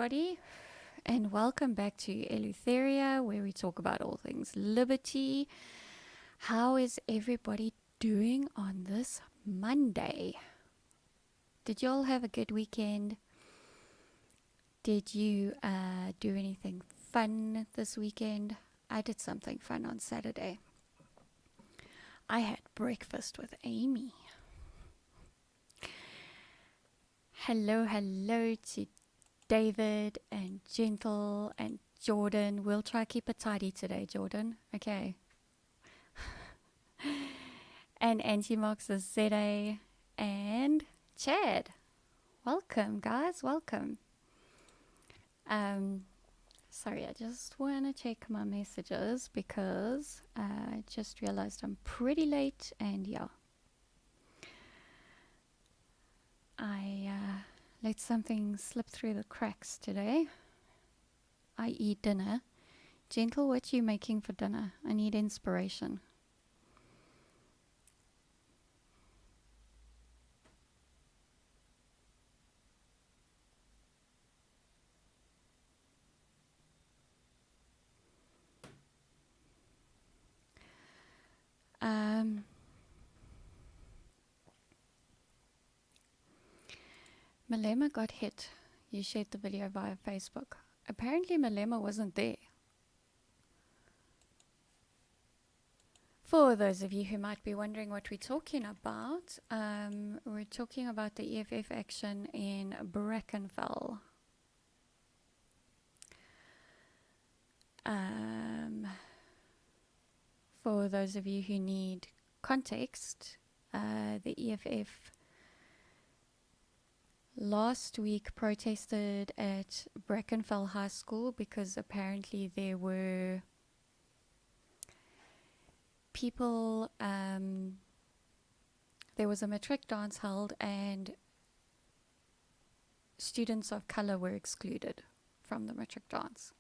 everybody, and welcome back to Eleutheria, where we talk about all things liberty. How is everybody doing on this Monday? Did you all have a good weekend? Did you do anything fun this weekend? I did something fun on Saturday. I had breakfast with Amy. Hello to David and Gentle and Jordan. We'll try to keep it tidy today, Jordan. Okay. And Angie Marks is ZA and Chad. Welcome, guys. Welcome. Sorry, I just want to check my messages because I just realized I'm pretty late and yeah. I let something slip through the cracks today. I eat dinner. Gentle, what you making for dinner? I need inspiration. Malema got hit. You shared the video via Facebook. Apparently Malema wasn't there. For those of you who might be wondering what we're talking about, we're talking about the EFF action in Brackenfell. For those of you who need context, the EFF last week protested at Brackenfell High School because apparently there were people, there was a matric dance held and students of color were excluded from the matric dance.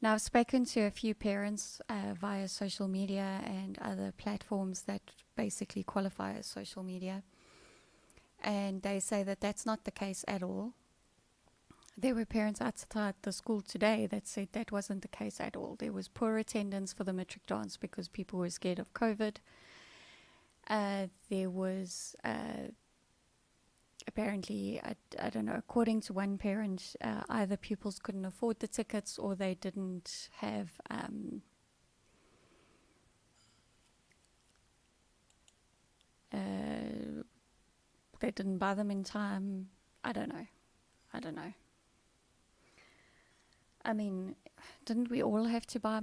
Now, I've spoken to a few parents via social media and other platforms that basically qualify as social media. And they say that that's not the case at all. There were parents outside the school today that said that wasn't the case at all. There was poor attendance for the matric dance because people were scared of COVID. There was apparently, I don't know, according to one parent, either pupils couldn't afford the tickets or they didn't have they didn't buy them in time. I don't know. I mean, didn't we all have to buy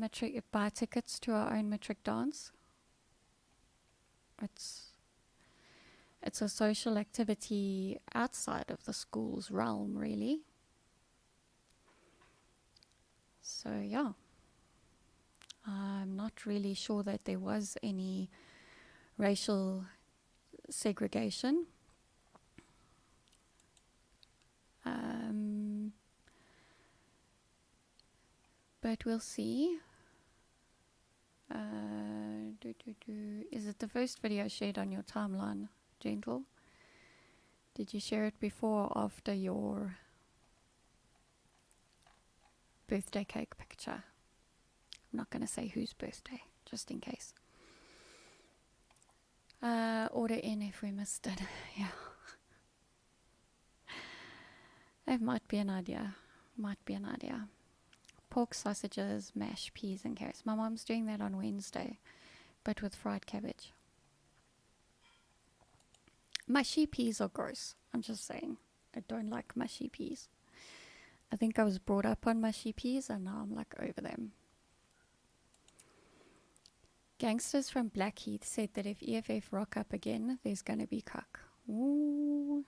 tickets to our own matric dance? It's a social activity outside of the school's realm, really. So, yeah. I'm not really sure that there was any racial segregation. But we'll see. Is it the first video shared on your timeline, Gentle? Did you share it before or after your birthday cake picture? I'm not going to say whose birthday, just in case. Order in if we missed it. Yeah. That might be an idea. Pork sausages, mashed peas and carrots. My mom's doing that on Wednesday, but with fried cabbage. Mushy peas are gross. I'm just saying. I don't like mushy peas. I think I was brought up on mushy peas and now I'm like over them. Gangsters from Blackheath said that if EFF rock up again, there's going to be cuck. Ooh,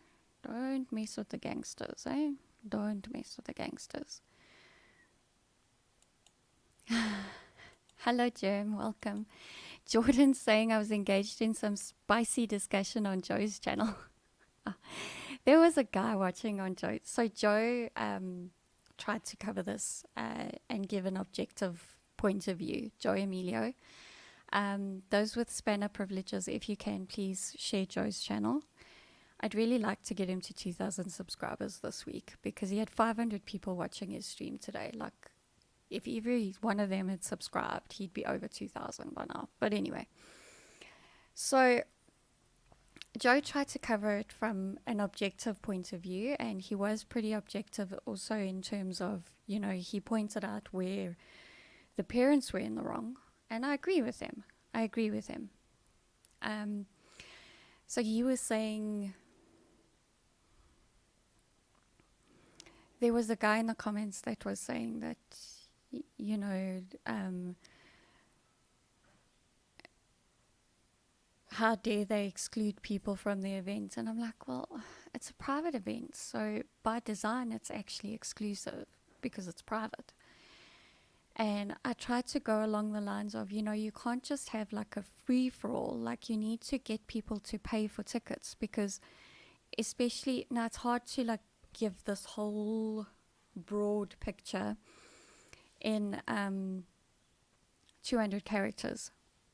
don't mess with the gangsters, eh? Don't mess with the gangsters. Hello, Germ. Welcome. Jordan's saying I was engaged in some spicy discussion on Joe's channel. There was a guy watching on Joe. So Joe tried to cover this and give an objective point of view. Joe Emilio. Those with spanner privileges, if you can, please share Joe's channel. I'd really like to get him to 2,000 subscribers this week, because he had 500 people watching his stream today. Like, if every one of them had subscribed, he'd be over 2,000 by now. But anyway, so Joe tried to cover it from an objective point of view, and he was pretty objective also in terms of, you know, he pointed out where the parents were in the wrong, and I agree with him. So he was saying, there was a guy in the comments that was saying that, you know, how dare they exclude people from the event? And I'm like, well, it's a private event, so by design it's actually exclusive because it's private. And I tried to go along the lines of, you know, you can't just have like a free-for-all. Like, you need to get people to pay for tickets, because especially now it's hard to like give this whole broad picture in 200 characters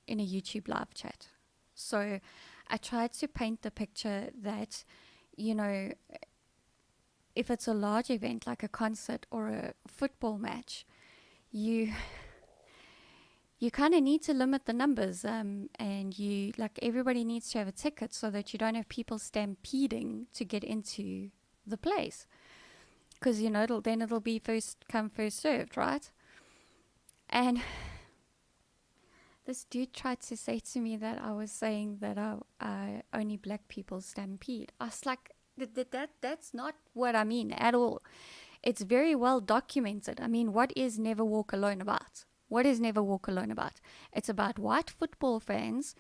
in a YouTube live chat. So I tried to paint the picture that, you know, if it's a large event like a concert or a football match, you kind of need to limit the numbers, and you, like, everybody needs to have a ticket so that you don't have people stampeding to get into the place, because, you know, it'll be first come first served, right? And this dude tried to say to me that I was saying that only black people stampede. I was like, that's not what I mean at all. It's very well documented. I mean, what is Never Walk Alone about? What is Never Walk Alone about? It's about white football fans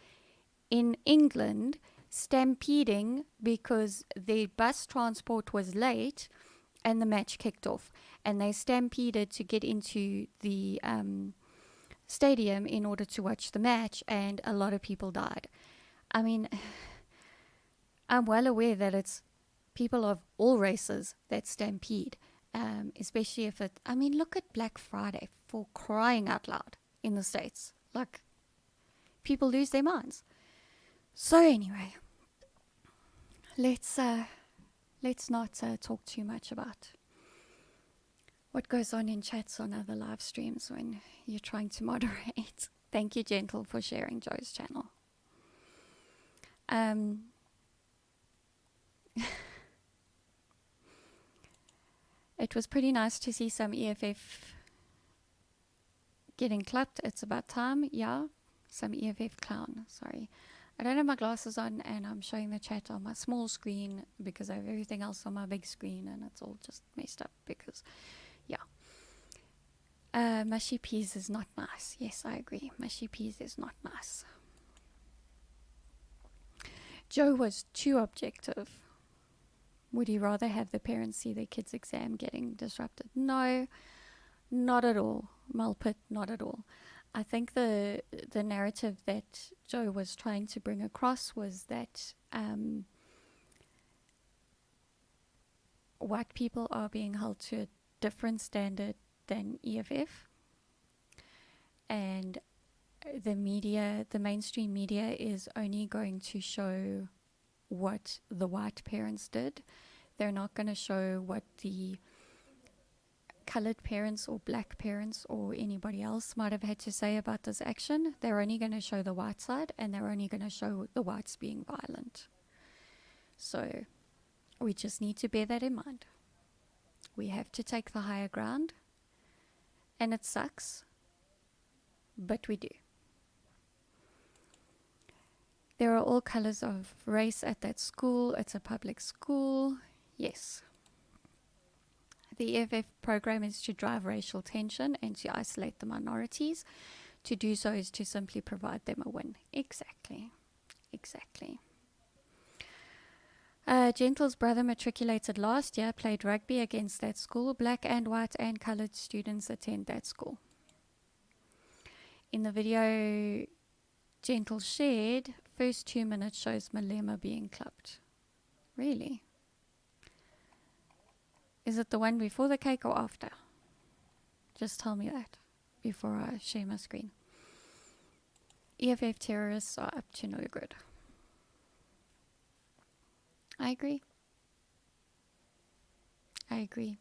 in England stampeding because their bus transport was late and the match kicked off. And they stampeded to get into the stadium in order to watch the match, and a lot of people died. I mean, I'm well aware that it's people of all races that stampede. Especially if it, I mean, look at Black Friday, for crying out loud, in the States. Like, people lose their minds. So anyway, let's not talk too much about what goes on in chats on other live streams when you're trying to moderate. Thank you, Gentle, for sharing Joe's channel. It was pretty nice to see some EFF getting clapped. It's about time. Yeah, some EFF clown. Sorry. I don't have my glasses on, and I'm showing the chat on my small screen because I have everything else on my big screen, and it's all just messed up because, yeah. Mushy peas is not nice. Yes, I agree. Mushy peas is not nice. Joe was too objective. Would you rather have the parents see their kids' exam getting disrupted? No, not at all. Malpit, not at all. I think the narrative that Joe was trying to bring across was that white people are being held to a different standard than EFF, and the media, the mainstream media, is only going to show what the white parents did. They're not going to show what the colored parents or black parents or anybody else might have had to say about this action. They're only going to show the white side, and they're only going to show the whites being violent. So we just need to bear that in mind. We have to take the higher ground, and it sucks, but we do. There are all colors of race at that school. It's a public school. Yes. The EFF program is to drive racial tension and to isolate the minorities. To do so is to simply provide them a win. Exactly. Exactly. Gentle's brother matriculated last year, played rugby against that school. Black and white and colored students attend that school. In the video Gentle shared, first 2 minutes shows Malema being clubbed. Really? Is it the one before the cake or after? Just tell me that before I share my screen. EFF terrorists are up to no good. I agree. I agree.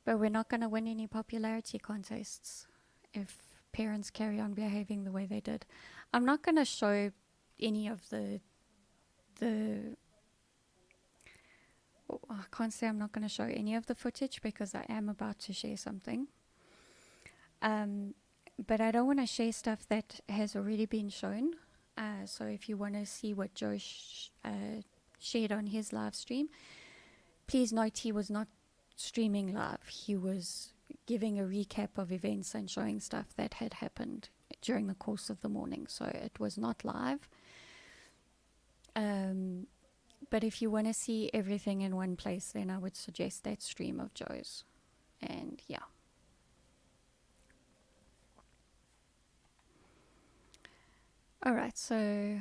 But we're not going to win any popularity contests if parents carry on behaving the way they did. I'm not going to show any of the I can't say I'm not going to show any of the footage because I am about to share something. But I don't want to share stuff that has already been shown. So if you want to see what Joe shared on his live stream, please note he was not streaming live. He was giving a recap of events and showing stuff that had happened during the course of the morning. So it was not live. But if you want to see everything in one place, then I would suggest that stream of Joe's. And yeah. Alright, so...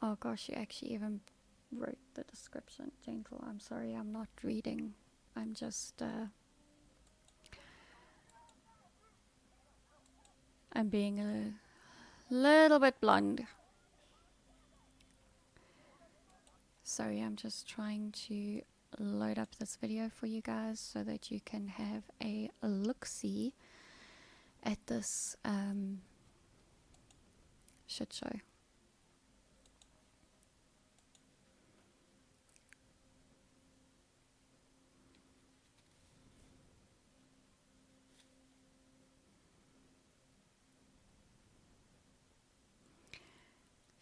Oh gosh, you actually even wrote the description. Gentle, I'm sorry, I'm not reading. I'm just... I'm being a little bit blonde. Sorry, I'm just trying to load up this video for you guys so that you can have a look-see at this shit show.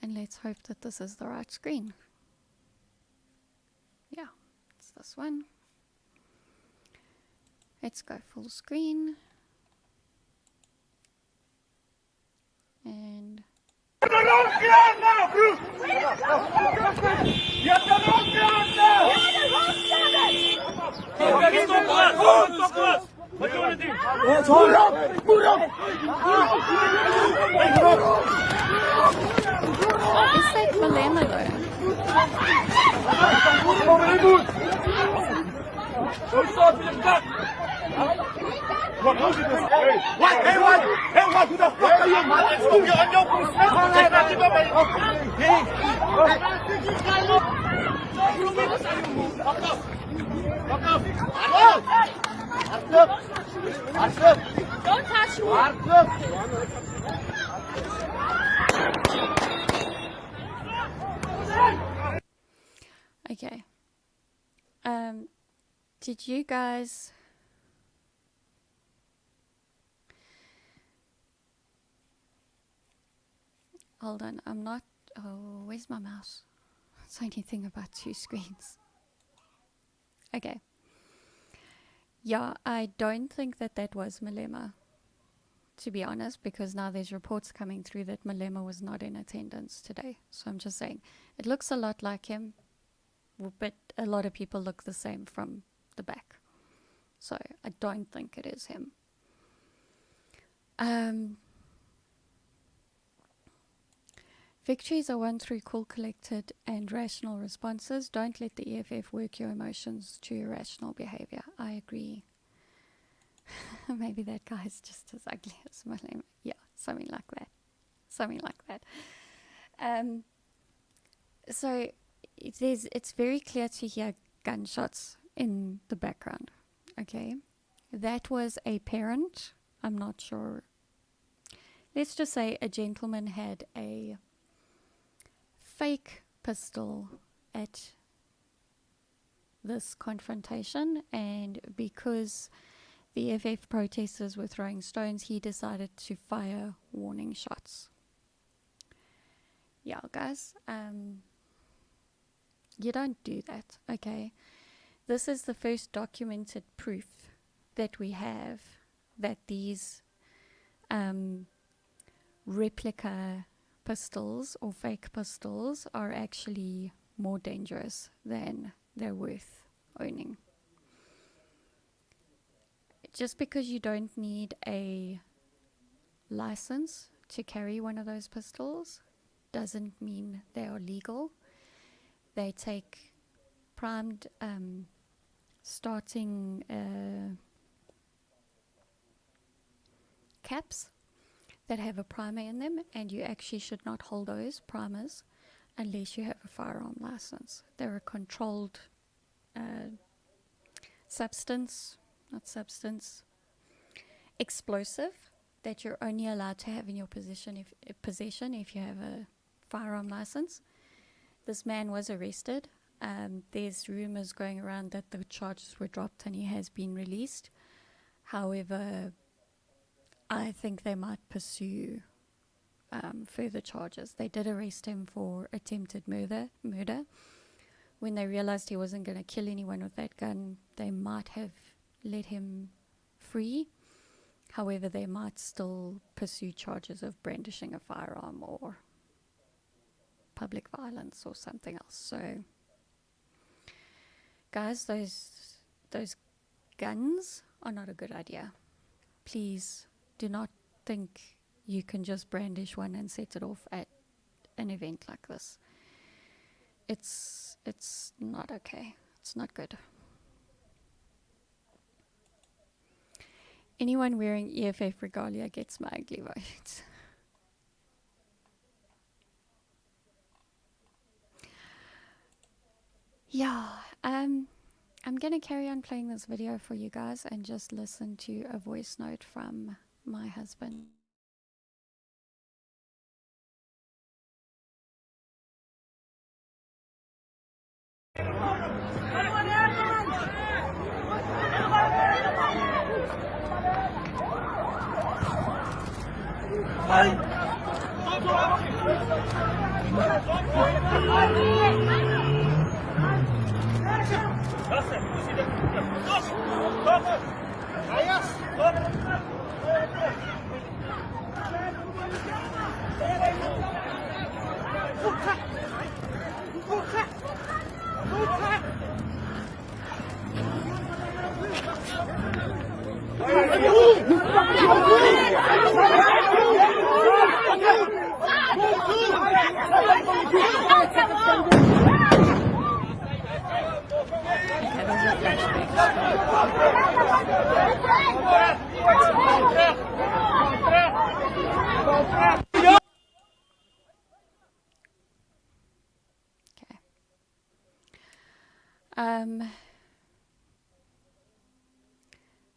And let's hope that this is the right screen. Yeah, it's this one. Let's go full screen. And is that Malema though? What? Hey, what? Hey, what? Who the fuck are you? You're on your Don't touch me. Okay. Did you guys... Hold on, I'm not... Oh, where's my mouse? It's the only thing about 2 screens. Okay. Yeah, I don't think that that was Malema, to be honest, because now there's reports coming through that Malema was not in attendance today. So I'm just saying, it looks a lot like him, but a lot of people look the same from the back. So I don't think it is him. Victories are won through cool, collected, and rational responses. Don't let the EFF work your emotions to irrational behavior. I agree. Maybe that guy is just as ugly as Malema. Yeah, something like that. Something like that. So it's very clear to hear gunshots in the background. Okay, that was a parent. I'm not sure. Let's just say a gentleman had a fake pistol at this confrontation, and because the EFF protesters were throwing stones, he decided to fire warning shots. Yeah, guys, you don't do that, okay? This is the first documented proof that we have that these replica pistols or fake pistols are actually more dangerous than they're worth owning. Just because you don't need a license to carry one of those pistols doesn't mean they are legal. They take primed starting caps that have a primer in them, and you actually should not hold those primers unless you have a firearm license. They're a controlled explosive that you're only allowed to have in your possession if you have a firearm license. This man was arrested. There's rumors going around that the charges were dropped and he has been released. However, I think they might pursue further charges. They did arrest him for attempted murder. When they realized he wasn't going to kill anyone with that gun, they might have let him free. However, they might still pursue charges of brandishing a firearm or public violence or something else. So, guys, those guns are not a good idea. Please do not think you can just brandish one and set it off at an event like this. It's not okay. It's not good. Anyone wearing EFF regalia gets my ugly vote. Yeah, I'm gonna carry on playing this video for you guys and just listen to a voice note from my husband.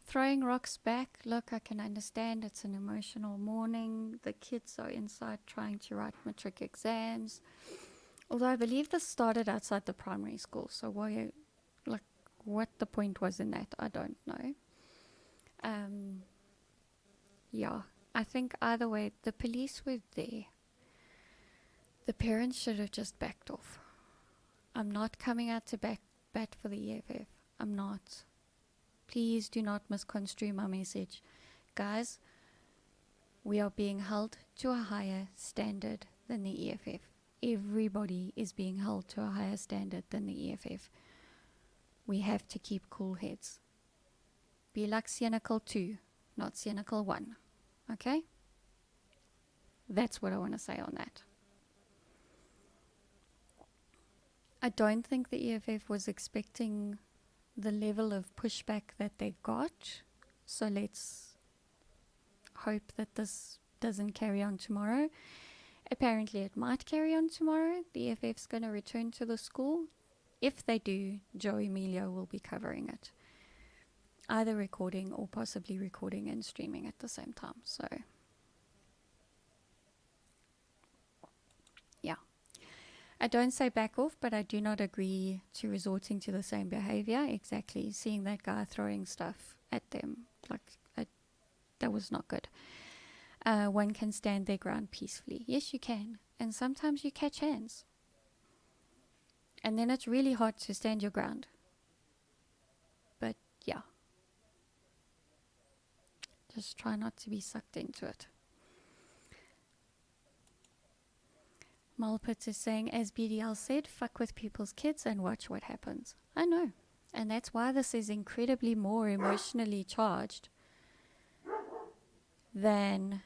Throwing rocks back. Look, I can understand it's an emotional morning. The kids are inside trying to write matric exams. Although I believe this started outside the primary school. So what the point was in that, I don't know. Yeah, I think either way, the police were there. The parents should have just backed off. I'm not coming out to bat for the EFF. I'm not. Please do not misconstrue my message. Guys, we are being held to a higher standard than the EFF. Everybody is being held to a higher standard than the EFF. We have to keep cool heads. Be like Cynical 2, not Cynical 1. Okay? That's what I want to say on that. I don't think the EFF was expecting the level of pushback that they got. So let's hope that this doesn't carry on tomorrow. Apparently it might carry on tomorrow. The EFF's going to return to the school. If they do, Joe Emilio will be covering it. Either recording or possibly recording and streaming at the same time. So, yeah. I don't say back off, but I do not agree to resorting to the same behavior. Exactly. Seeing that guy throwing stuff at them. That was not good. One can stand their ground peacefully. Yes, you can. And sometimes you catch hands. And then it's really hard to stand your ground. But yeah. Just try not to be sucked into it. Malpit is saying, as BDL said, fuck with people's kids and watch what happens. I know. And that's why this is incredibly more emotionally charged than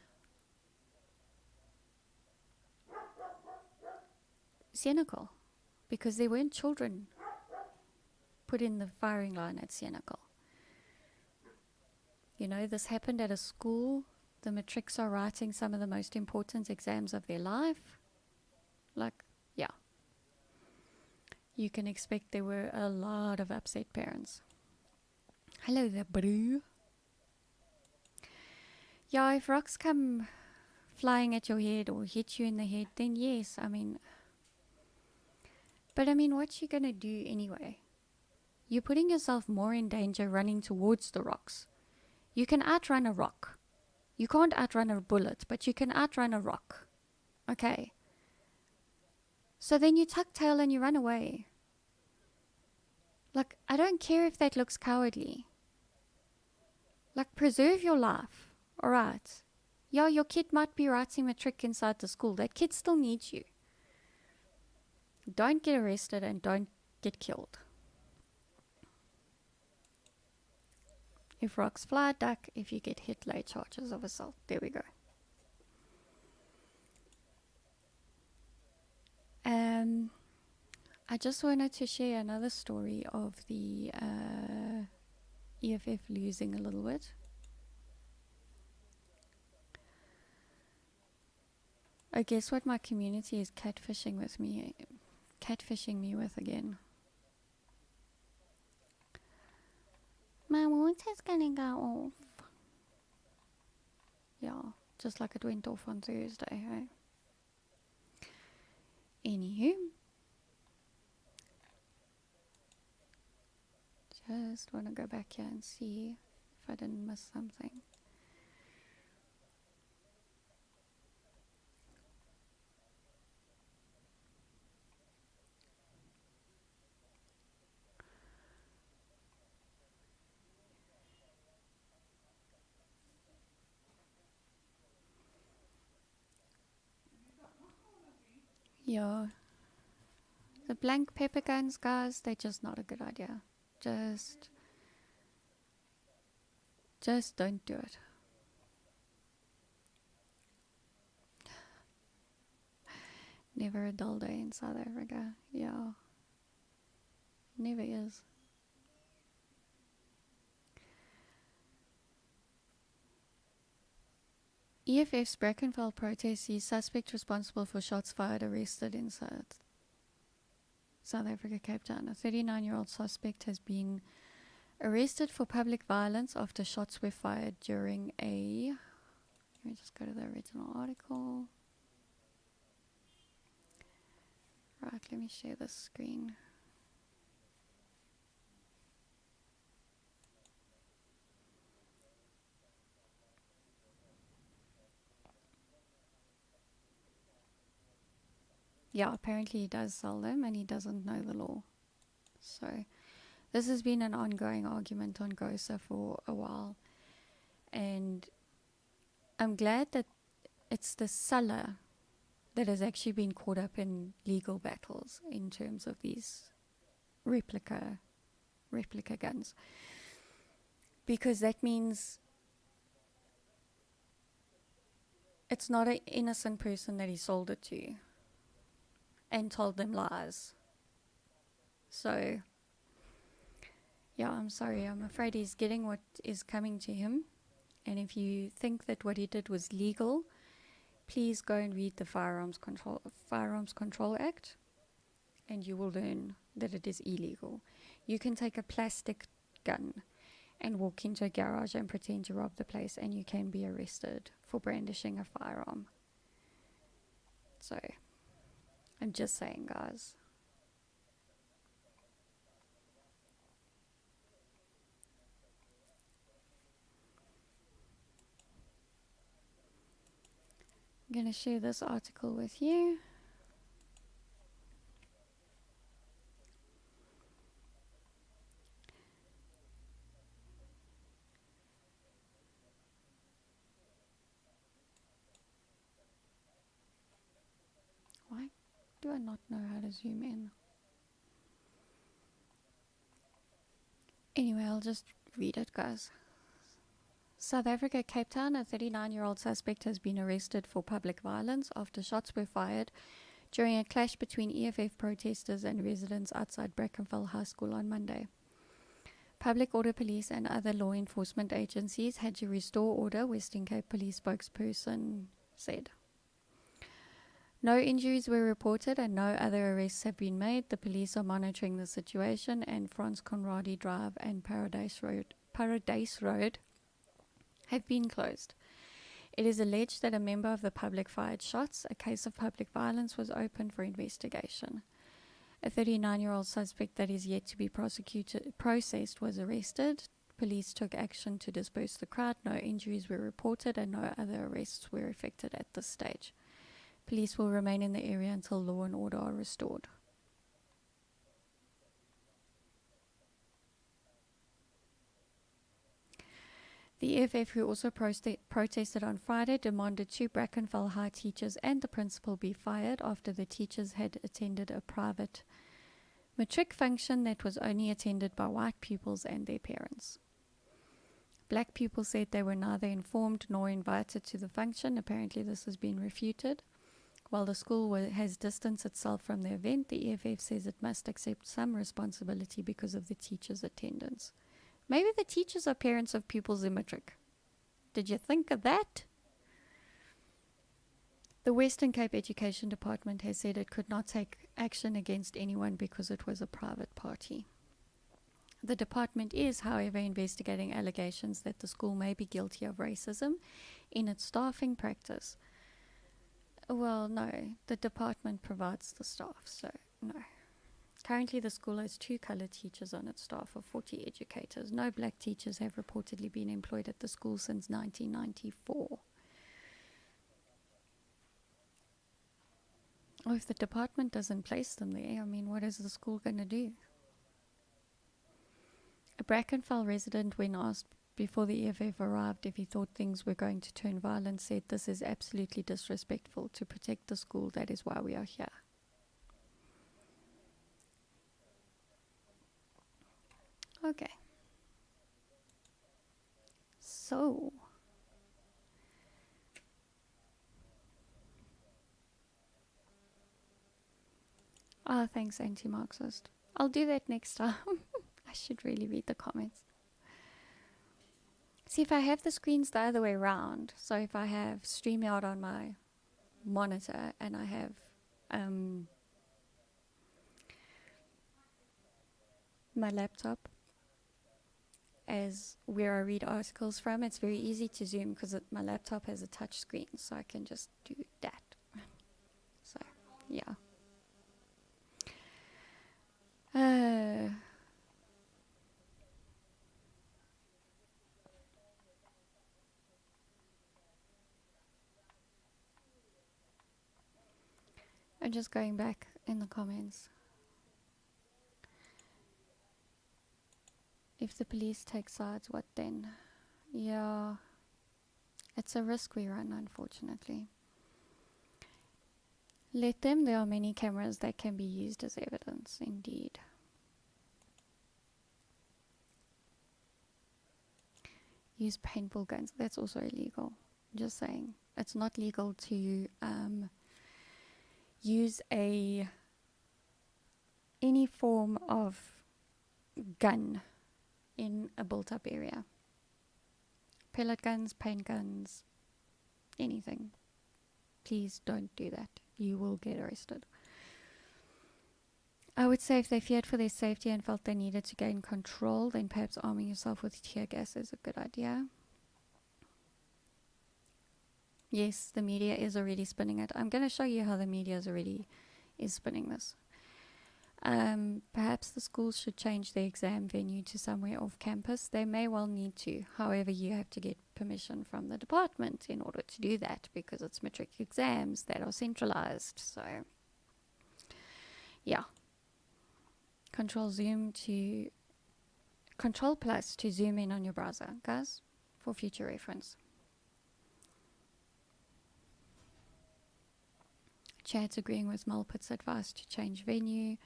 Cynical. Because there weren't children put in the firing line at Cynical. You know, this happened at a school. The matrics are writing some of the most important exams of their life. Yeah. you can expect there were a lot of upset parents. Hello there, bro. Yeah, if rocks come flying at your head or hit you in the head, then yes, but what you gonna do anyway? You're putting yourself more in danger running towards the rocks. You can outrun a rock. You can't outrun a bullet, but you can outrun a rock. Okay. So then you tuck tail and you run away. Like, I don't care if that looks cowardly. Like, preserve your life. Alright. Yeah, your kid might be writing a trick inside the school. That kid still needs you. Don't get arrested and don't get killed. If rocks fly, duck. If you get hit, lay charges of assault. There we go. I just wanted to share another story of the EFF losing a little bit. I guess what my community is catfishing me with again. My water's gonna go off. Yeah, just like it went off on Thursday, hey? Anywho. Just want to go back here and see if I didn't miss something. Yeah. The blank pepper guns, guys, they're just not a good idea. Just don't do it. Never a dull day in South Africa. Yeah. Never is. EFF's Brackenfell protest sees suspect responsible for shots fired arrested in South Africa, Cape Town. A 39-year-old suspect has been arrested for public violence after shots were fired during a... Let me just go to the original article. Right, let me share this screen. Yeah, apparently he does sell them and he doesn't know the law. So this has been an ongoing argument on GOSA for a while. And I'm glad that it's the seller that has actually been caught up in legal battles in terms of these replica guns. Because that means it's not an innocent person that he sold it to and told them lies. So, yeah, I'm sorry. I'm afraid he's getting what is coming to him. And if you think that what he did was legal, please go and read the Firearms Control Act, and you will learn that it is illegal. You can take a plastic gun and walk into a garage and pretend to rob the place, and you can be arrested for brandishing a firearm. So, I'm just saying, guys. I'm going to share this article with you. Why do I not know how to zoom in? Anyway, I'll just read it, guys. South Africa, Cape Town, a 39-year-old suspect has been arrested for public violence after shots were fired during a clash between EFF protesters and residents outside Brackenfell High School on Monday. Public Order Police and other law enforcement agencies had to restore order, Western Cape Police spokesperson said. No injuries were reported and no other arrests have been made. The police are monitoring the situation, and Franz Conradi Drive and Paradise Road have been closed. It is alleged that a member of the public fired shots. A case of public violence was opened for investigation. A 39-year-old suspect that is yet to be processed was arrested. Police took action to disperse the crowd. No injuries were reported and no other arrests were effected at this stage. Police will remain in the area until law and order are restored. The EFF, who also protested on Friday, demanded 2 Brackenfell High teachers and the principal be fired after the teachers had attended a private matric function that was only attended by white pupils and their parents. Black pupils said they were neither informed nor invited to the function. Apparently this has been refuted. While the school has distanced itself from the event, the EFF says it must accept some responsibility because of the teachers' attendance. Maybe the teachers are parents of pupils in matric. Did you think of that? The Western Cape Education Department has said it could not take action against anyone because it was a private party. The department is, however, investigating allegations that the school may be guilty of racism in its staffing practice. Well, no, the department provides the staff, so no. Currently, the school has 2 colored teachers on its staff of 40 educators. No black teachers have reportedly been employed at the school since 1994. Oh, if the department doesn't place them there, I mean, what is the school going to do? A Brackenfell resident, when asked before the EFF arrived if he thought things were going to turn violent, said, "This is absolutely disrespectful. To protect the school, that is why we are here." Okay. So, thanks, anti-Marxist. I'll do that next time. I should really read the comments. See, if I have the screens the other way around, so if I have StreamYard on my monitor and I have my laptop as where I read articles from, it's very easy to zoom because my laptop has a touch screen, so I can just do that. So, yeah. I'm just going back in the comments. If the police take sides, what then? Yeah, it's a risk we run, unfortunately. Let them. There are many cameras that can be used as evidence, indeed. Use paintball guns. That's also illegal. Just saying. It's not legal to use any form of gun in a built-up area. Pellet guns, paint guns, anything. Please don't do that. You will get arrested. I would say if they feared for their safety and felt they needed to gain control, then perhaps arming yourself with tear gas is a good idea. Yes, the media is already spinning it. I'm going to show you how the media is spinning this. Perhaps the schools should change their exam venue to somewhere off campus. They may well need to. However, you have to get permission from the department in order to do that because it's matric exams that are centralized. So, yeah. Control plus to zoom in on your browser, guys, for future reference. Chat's agreeing with Malpit's advice to change venue.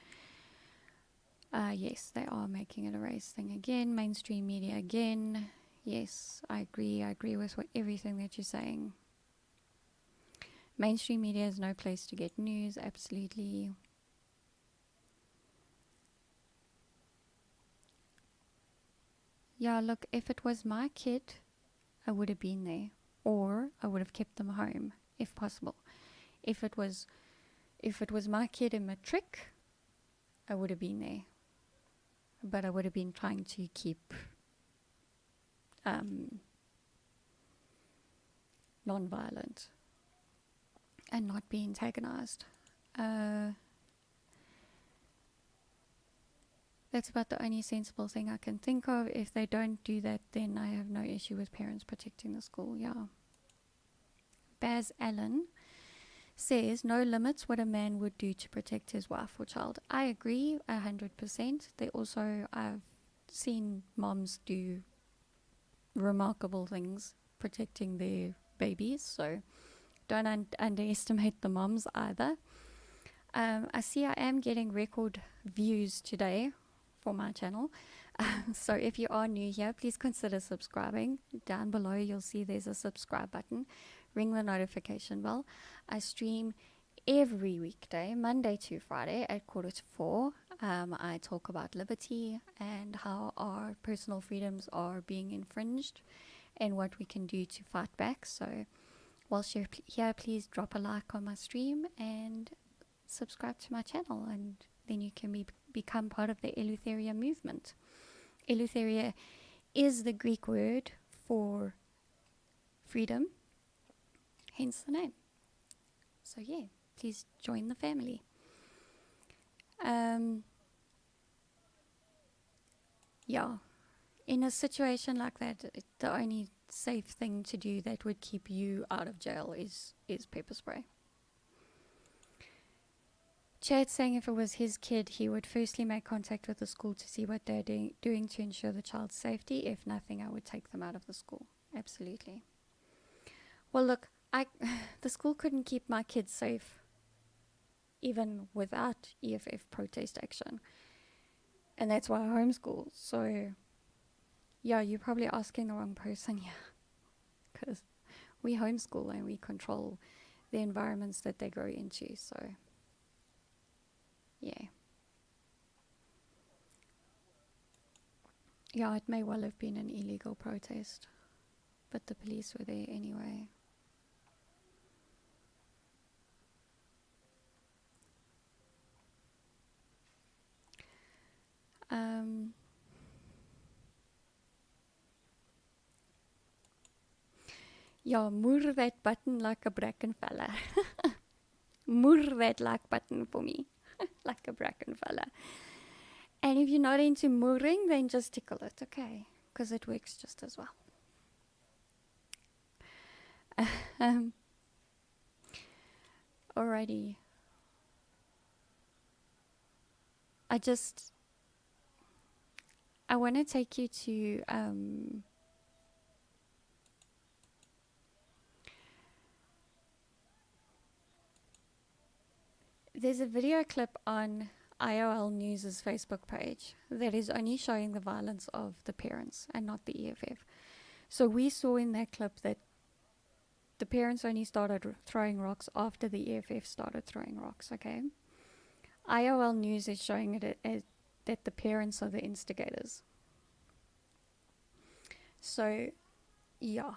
Yes, they are making it a race thing again. Mainstream media again. Yes, I agree. I agree with everything that you're saying. Mainstream media is no place to get news. Absolutely. Yeah, look, if it was my kid, I would have been there. Or I would have kept them home, if possible. If it was my kid in matric, I would have been there. But I would have been trying to keep non-violent and not be antagonized. That's about the only sensible thing I can think of. If they don't do that, then I have no issue with parents protecting the school. Yeah. Baz Allen says, no limits what a man would do to protect his wife or child. I agree 100%. They also, I've seen moms do remarkable things protecting their babies, so don't underestimate the moms either. I see I am getting record views today for my channel. So if you are new here, please consider subscribing. Down below you'll see there's a subscribe button. Ring the notification bell. I stream every weekday, Monday to Friday at 3:45. I talk about liberty and how our personal freedoms are being infringed and what we can do to fight back. So whilst you're here, please drop a like on my stream and subscribe to my channel, and then you can become part of the Eleutheria movement. Eleutheria is the Greek word for freedom, hence the name. So yeah, please join the family. Yeah, in a situation like that, the only safe thing to do that would keep you out of jail is pepper spray. Chad saying if it was his kid, he would firstly make contact with the school to see what they're doing to ensure the child's safety. If nothing, I would take them out of the school. Absolutely. Well, look, the school couldn't keep my kids safe even without EFF protest action. And that's why I homeschool. So, yeah, you're probably asking the wrong person, yeah. Because we homeschool and we control the environments that they grow into, so... yeah. Yeah, it may well have been an illegal protest, but the police were there anyway. Yeah, moor that button like a Brackenfell. Moor that like button for me. Like a Brackenfell. And if you're not into mooring, then just tickle it, okay? Because it works just as well. Alrighty. I want to take you to there's a video clip on IOL News' Facebook page that is only showing the violence of the parents and not the EFF. So we saw in that clip that the parents only started throwing rocks after the EFF started throwing rocks, okay? IOL News is showing it as that the parents are the instigators. So, yeah.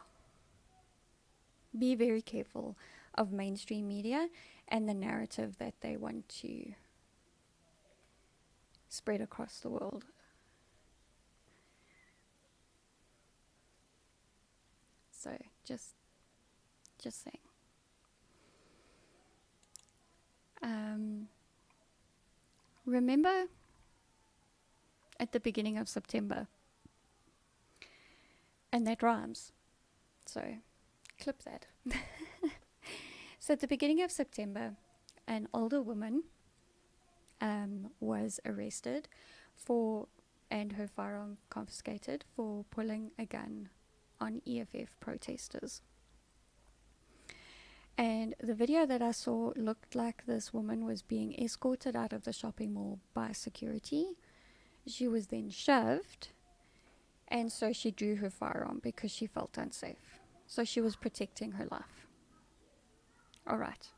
Be very careful of mainstream media and the narrative that they want to spread across the world. So, just saying. Remember at the beginning of September, and that rhymes, so clip that. So at the beginning of September, an older woman was arrested and her firearm confiscated for pulling a gun on EFF protesters. And the video that I saw looked like this woman was being escorted out of the shopping mall by security. She was then shoved, and so she drew her firearm because she felt unsafe. So she was protecting her life. All right.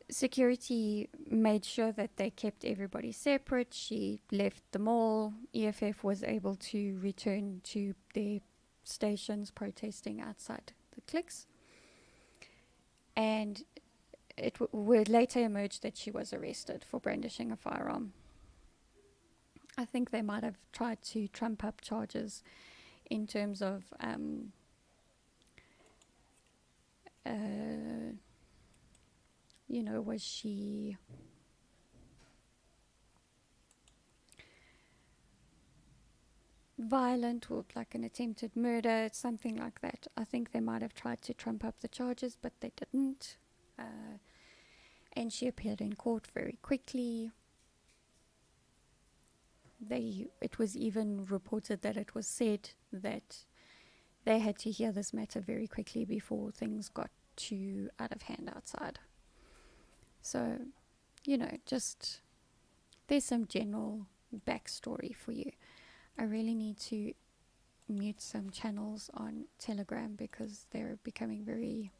Security made sure that they kept everybody separate. She left the mall. EFF was able to return to their stations protesting outside the cliques. And it would later emerge that she was arrested for brandishing a firearm. I think they might have tried to trump up charges in terms of was she violent or like an attempted murder, something like that. I think they might have tried to trump up the charges, but they didn't. And she appeared in court very quickly. It was even reported that it was said that they had to hear this matter very quickly before things got too out of hand outside. So, just there's some general backstory for you. I really need to mute some channels on Telegram because they're becoming very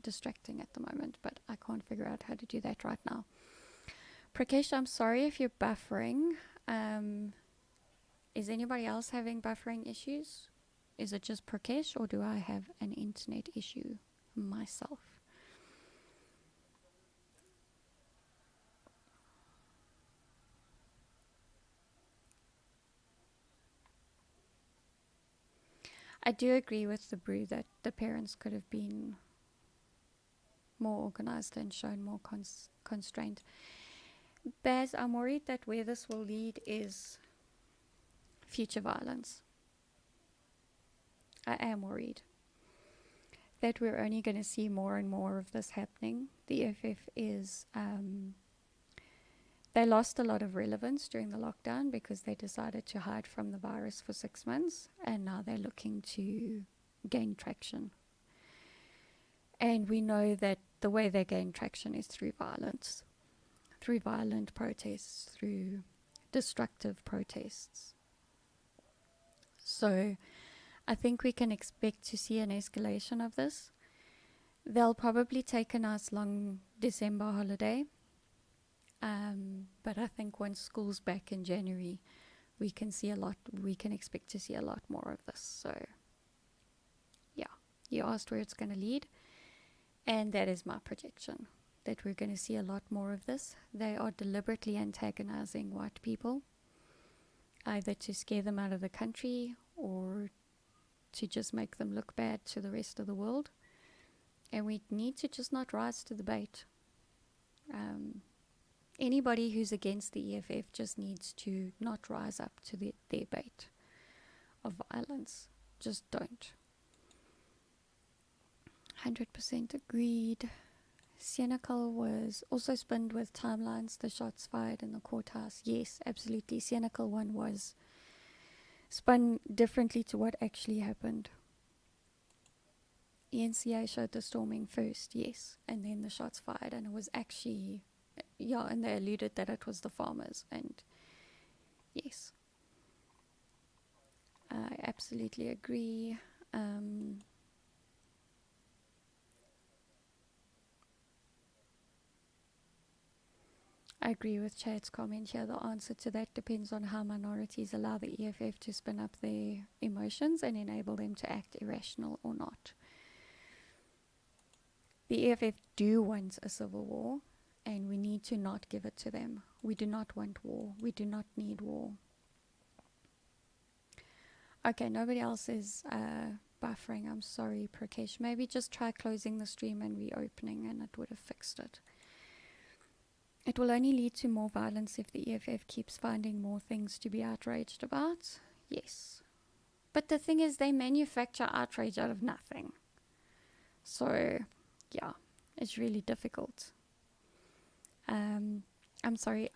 distracting at the moment, but I can't figure out how to do that right now. Prakesh, I'm sorry if you're buffering. Is anybody else having buffering issues? Is it just Prakesh, or do I have an internet issue myself? I do agree with the brew that the parents could have been more organized and shown more constraint. Baz, I'm worried that where this will lead is future violence. I am worried that we're only going to see more and more of this happening. The EFF is, they lost a lot of relevance during the lockdown because they decided to hide from the virus for 6 months, and now they're looking to gain traction. And we know that the way they gain traction is through violence, through violent protests, through destructive protests. So I think we can expect to see an escalation of this. They'll probably take a nice long December holiday. But I think once school's back in January, we can expect to see a lot more of this. So yeah, you asked where it's going to lead. And that is my projection, that we're going to see a lot more of this. They are deliberately antagonizing white people, either to scare them out of the country or to just make them look bad to the rest of the world. And we need to just not rise to the bait. Anybody who's against the EFF just needs to not rise up to their bait of violence. Just don't. 100% agreed. Senecal was also spinned with timelines, the shots fired in the courthouse. Yes, absolutely. Senecal one was spun differently to what actually happened. ENCA showed the storming first, yes, and then the shots fired, and it was actually, and they alluded that it was the farmers, and yes. I absolutely agree. I agree with Chad's comment here. The answer to that depends on how minorities allow the EFF to spin up their emotions and enable them to act irrational or not. The EFF do want a civil war, and we need to not give it to them. We do not want war. We do not need war. Okay, nobody else is buffering. I'm sorry, Prakesh. Maybe just try closing the stream and reopening, and it would have fixed it. It will only lead to more violence if the EFF keeps finding more things to be outraged about. Yes. But the thing is, they manufacture outrage out of nothing. So, yeah, it's really difficult. I'm sorry,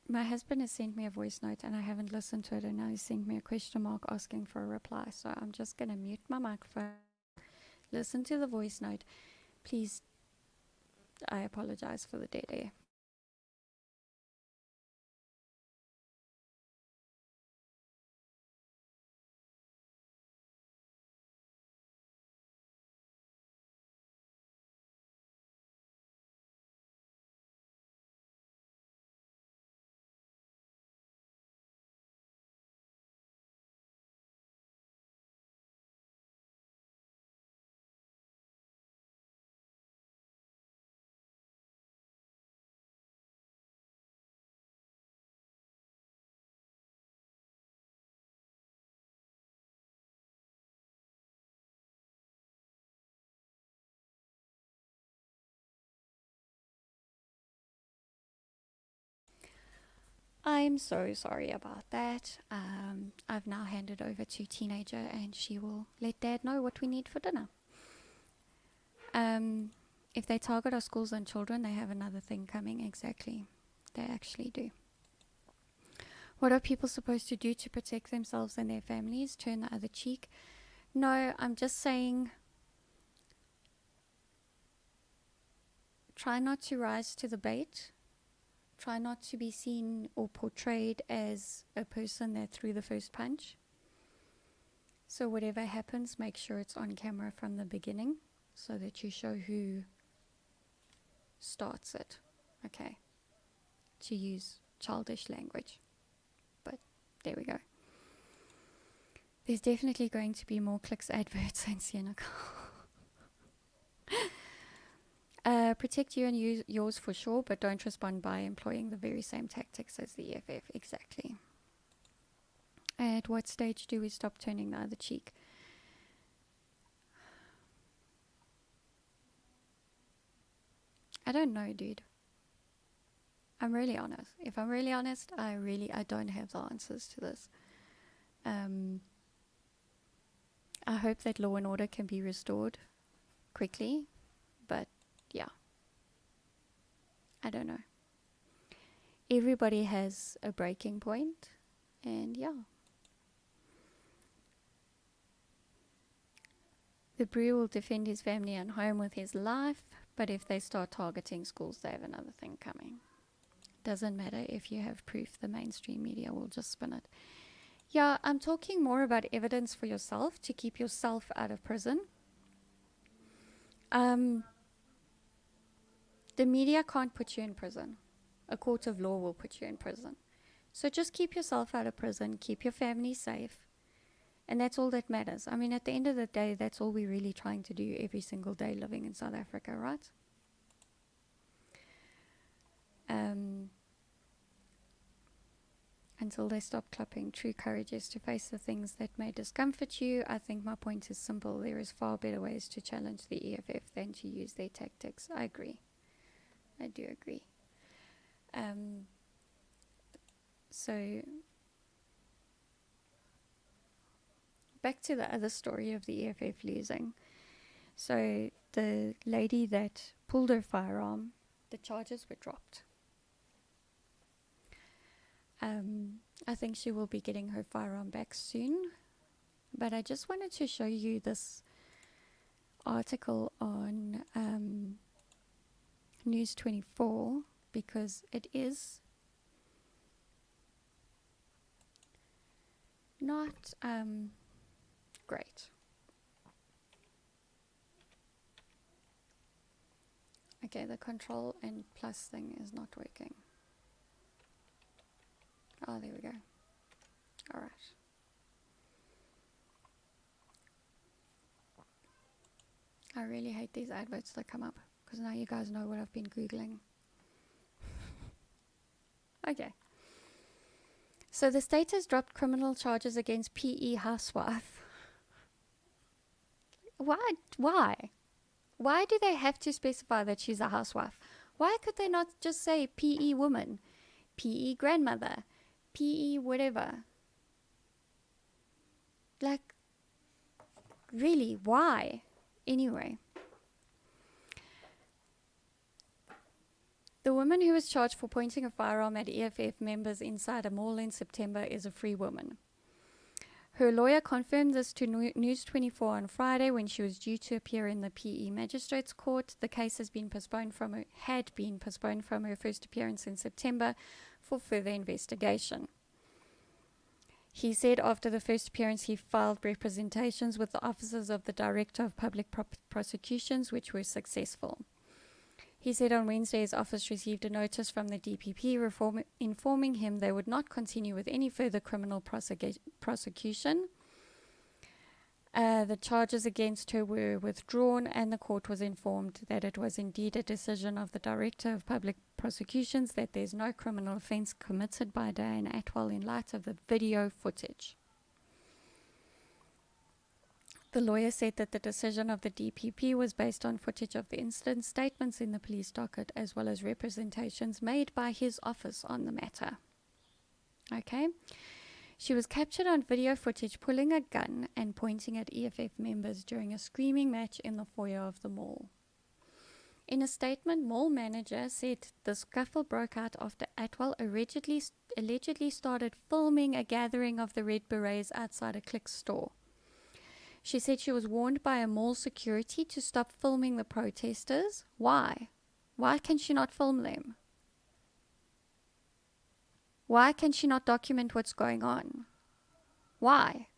my husband has sent me a voice note and I haven't listened to it, and now he's sent me a question mark asking for a reply. So I'm just going to mute my microphone, listen to the voice note. Please, I apologize for the dead air. I'm so sorry about that. I've now handed over to teenager and she will let dad know what we need for dinner. If they target our schools and children, they have another thing coming. Exactly. They actually do. What are people supposed to do to protect themselves and their families? Turn the other cheek? No, I'm just saying try not to rise to the bait. Try not to be seen or portrayed as a person that threw the first punch. So whatever happens, make sure it's on camera from the beginning so that you show who starts it. Okay. To use childish language. But there we go. There's definitely going to be more clicks, adverts, and cynical. Protect you and yours for sure, but don't respond by employing the very same tactics as the EFF. Exactly. At what stage do we stop turning the other cheek? I don't know, dude. I'm really honest. If I'm really honest, I don't have the answers to this. I hope that law and order can be restored quickly, but yeah. I don't know. Everybody has a breaking point, and yeah. The brewer will defend his family and home with his life, but if they start targeting schools, they have another thing coming. Doesn't matter if you have proof, the mainstream media will just spin it. Yeah, I'm talking more about evidence for yourself to keep yourself out of prison. The media can't put you in prison. A court of law will put you in prison. So just keep yourself out of prison, keep your family safe, and that's all that matters. I mean, at the end of the day, that's all we're really trying to do every single day living in South Africa, right? Until they stop clapping, true courage is to face the things that may discomfort you. I think my point is simple. There is far better ways to challenge the EFF than to use their tactics. I agree. I do agree. So, back to the other story of the EFF losing. So, the lady that pulled her firearm, the charges were dropped. I think she will be getting her firearm back soon. But I just wanted to show you this article on News 24 because it is not great. Okay, the control and plus thing is not working. Oh, there we go. All right. I really hate these adverts that come up because now you guys know what I've been Googling. Okay. So the state has dropped criminal charges against PE housewife. Why? Why do they have to specify that she's a housewife? Why could they not just say PE woman, PE grandmother, PE whatever? Like, really, why? Anyway. The woman who was charged for pointing a firearm at EFF members inside a mall in September is a free woman. Her lawyer confirmed this to News 24 on Friday when she was due to appear in the PE Magistrates Court. The case had been postponed from her first appearance in September for further investigation. He said after the first appearance he filed representations with the officers of the Director of Public Prosecutions, which were successful. He said on Wednesday his office received a notice from the DPP informing him they would not continue with any further criminal prosecution. The charges against her were withdrawn, and the court was informed that it was indeed a decision of the Director of Public Prosecutions that there's no criminal offence committed by Diane Atwell in light of the video footage. The lawyer said that the decision of the DPP was based on footage of the incident, statements in the police docket, as well as representations made by his office on the matter. Okay. She was captured on video footage pulling a gun and pointing at EFF members during a screaming match in the foyer of the mall. In a statement, mall manager said the scuffle broke out after Atwell allegedly started filming a gathering of the Red Berets outside a Click store. She said she was warned by a mall security to stop filming the protesters. Why? Why can she not film them? Why can she not document what's going on? Why?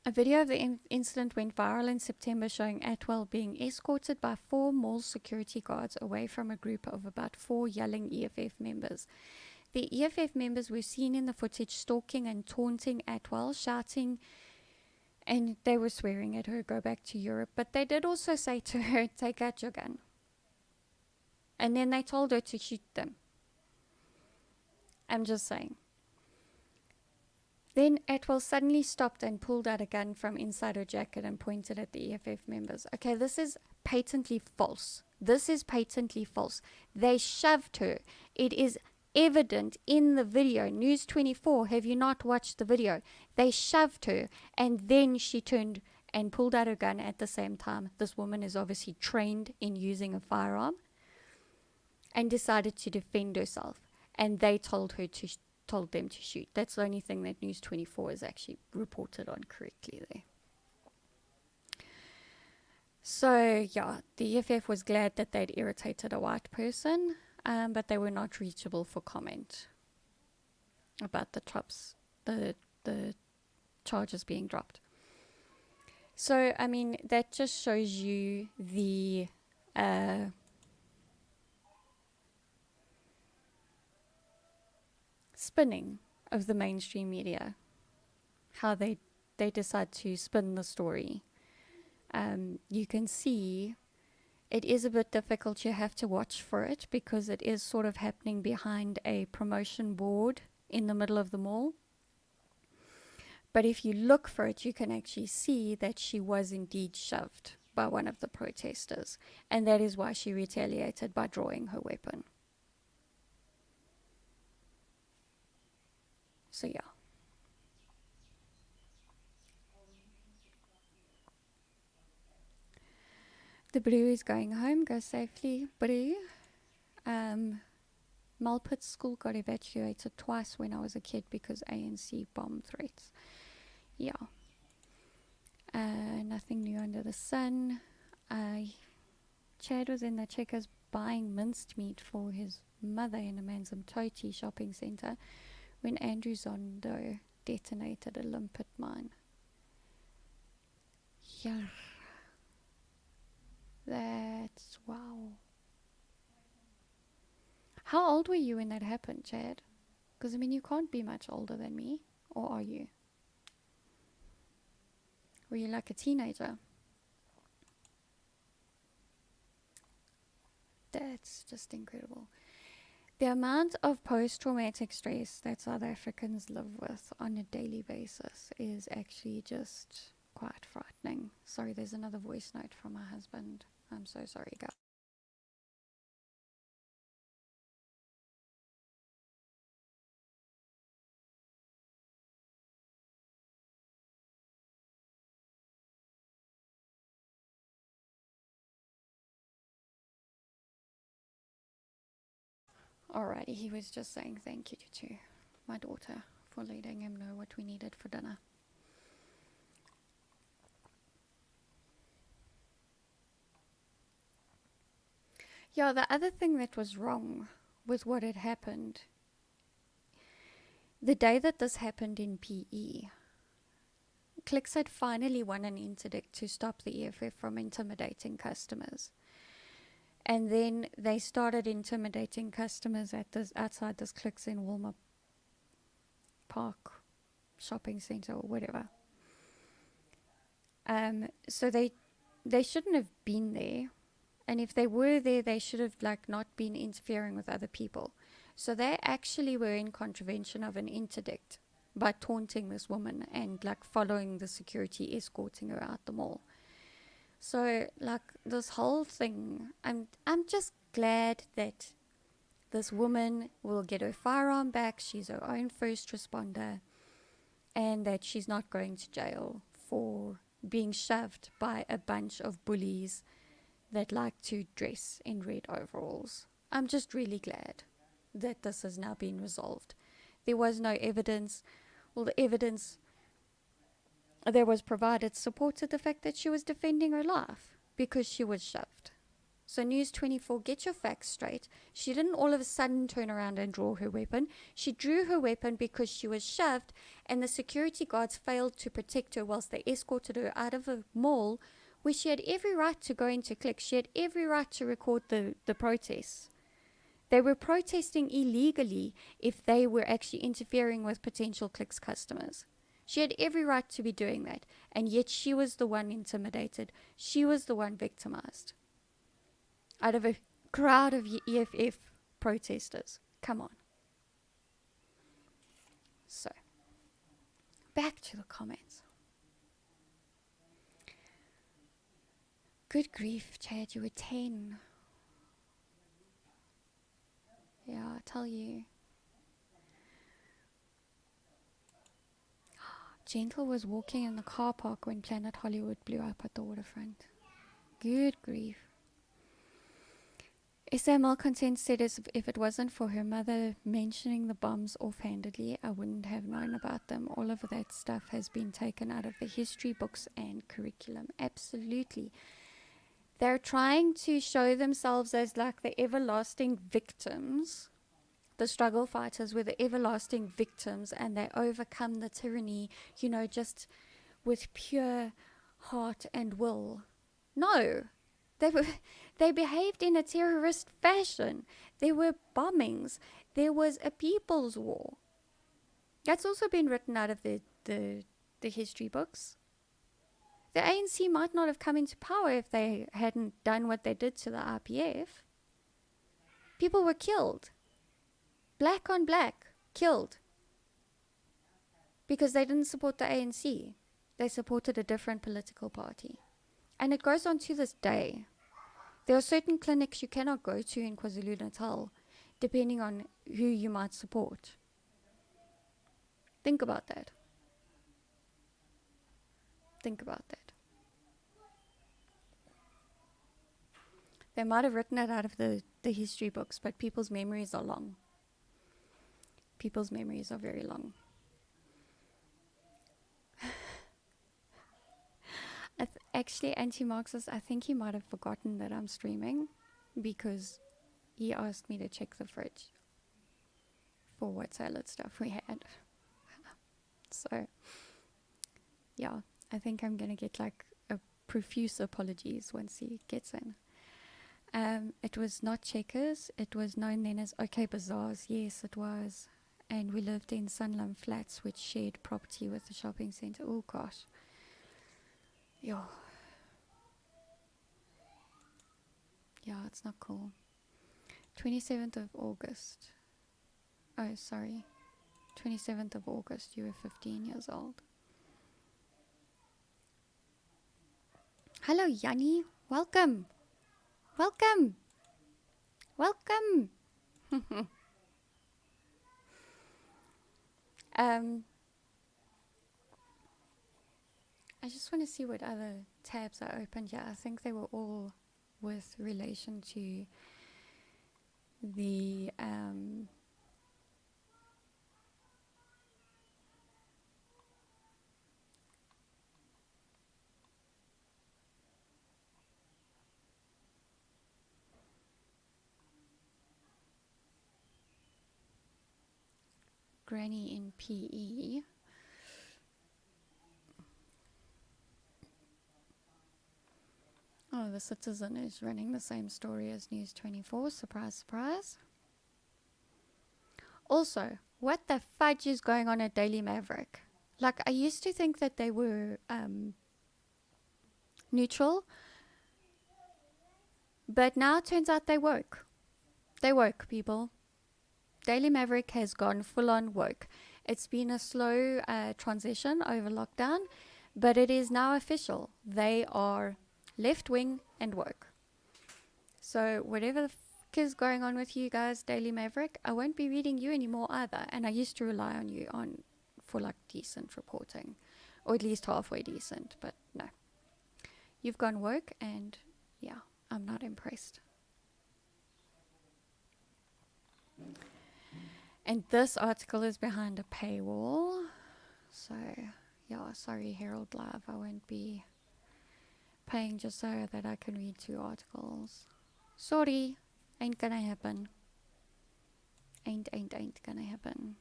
A video of the incident went viral in September showing Atwell being escorted by 4 mall security guards away from a group of about 4 yelling EFF members. The EFF members were seen in the footage stalking and taunting Atwell, shouting, and they were swearing at her, "Go back to Europe." But they did also say to her, "Take out your gun." And then they told her to shoot them. I'm just saying. Then Atwell suddenly stopped and pulled out a gun from inside her jacket and pointed at the EFF members. Okay, this is patently false. This is patently false. They shoved her. It is evident in the video. News 24, have you not watched the video? They shoved her, and then she turned and pulled out her gun at the same time. This woman is obviously trained in using a firearm and decided to defend herself. And they told them to shoot. That's the only thing that News 24 has actually reported on correctly there. So, yeah, the EFF was glad that they'd irritated a white person, but they were not reachable for comment about the charges being dropped. So, I mean, that just shows you the spinning of the mainstream media, how they decide to spin the story. You can see it is a bit difficult. You have to watch for it because it is sort of happening behind a promotion board in the middle of the mall. But if you look for it, you can actually see that she was indeed shoved by one of the protesters, and that is why she retaliated by drawing her weapon. So yeah. The Blue is going home. Go safely, Blue. Malpit school got evacuated twice when I was a kid because ANC bomb threats. Yeah. Nothing new under the sun. Chad was in the Checkers buying minced meat for his mother in a Manzamtoti shopping centre when Andrew Zondo detonated a limpet mine. Yeah. That's wow. How old were you when that happened, Chad? Because, I mean, you can't be much older than me. Or are you? Were you like a teenager? That's just incredible. The amount of post-traumatic stress that South Africans live with on a daily basis is actually just quite frightening. Sorry, there's another voice note from my husband. I'm so sorry, guys. Alrighty, he was just saying thank you to my daughter for letting him know what we needed for dinner. Yeah, the other thing that was wrong with what had happened, the day that this happened in PE, Clicks had finally won an interdict to stop the EFF from intimidating customers. And then they started intimidating customers at this outside this Clicks in Walmart Park shopping center or whatever. So they shouldn't have been there. And if they were there, they should have not been interfering with other people. So they actually were in contravention of an interdict by taunting this woman and following the security, escorting her out the mall. So this whole thing, I'm just glad that this woman will get her firearm back, she's her own first responder, and that she's not going to jail for being shoved by a bunch of bullies that like to dress in red overalls. I'm just really glad that this has now been resolved. There was no evidence. Well, the evidence that was provided supported the fact that she was defending her life because she was shoved. So News 24, get your facts straight. She didn't all of a sudden turn around and draw her weapon. She drew her weapon because she was shoved and the security guards failed to protect her whilst they escorted her out of a mall where she had every right to go into click. She had every right to record the protests. They were protesting illegally if they were actually interfering with potential Clicks customers. She had every right to be doing that, and yet she was the one intimidated. She was the one victimized. Out of a crowd of EFF protesters. Come on. So, back to the comments. Good grief, Chad, you were 10. Yeah, I tell you. Gentle was walking in the car park when Planet Hollywood blew up at the waterfront. Good grief. SA Malcontent said as if it wasn't for her mother mentioning the bombs offhandedly, I wouldn't have known about them. All of that stuff has been taken out of the history books and curriculum. Absolutely. They're trying to show themselves as like the everlasting victims. The struggle fighters were the everlasting victims, and they overcome the tyranny, just with pure heart and will. No. They behaved in a terrorist fashion. There were bombings. There was a people's war. That's also been written out of the history books. The ANC might not have come into power if they hadn't done what they did to the IPF. People were killed. Black on black, killed. Because they didn't support the ANC. They supported a different political party. And it goes on to this day. There are certain clinics you cannot go to in KwaZulu-Natal, depending on who you might support. Think about that. Think about that. They might have written it out of the history books, but people's memories are long. People's memories are very long. Actually, anti-Marxist, I think he might have forgotten that I'm streaming because he asked me to check the fridge for what salad stuff we had. So, yeah, I think I'm going to get like a profuse apologies once he gets in. It was not Checkers. It was known then as OK Bazaars. Yes, it was. And we lived in Sunlum Flats, which shared property with the shopping centre. Oh, gosh. Yeah. Yeah, it's not cool. 27th of August. Oh, sorry. 27th of August. You were 15 years old. Hello, Yanni. Welcome. Welcome. Welcome. I just want to see what other tabs are opened. Yeah, I think they were all with relation to the Granny in PE. Oh, the Citizen is running the same story as News 24. Surprise, surprise. Also, what the fudge is going on at Daily Maverick? Like, I used to think that they were neutral, but now it turns out they woke. They woke, people. Daily Maverick has gone full-on woke. It's been a slow transition over lockdown, but it is now official. They are left-wing and woke. So whatever the is going on with you guys, Daily Maverick. I won't be reading you anymore either. And I used to rely on you for like decent reporting, or at least halfway decent. But no, you've gone woke, and yeah, I'm not impressed. And this article is behind a paywall. So, yeah, sorry, Herald Live. I won't be paying just so that I can read 2 articles. Sorry, ain't gonna happen. Ain't gonna happen.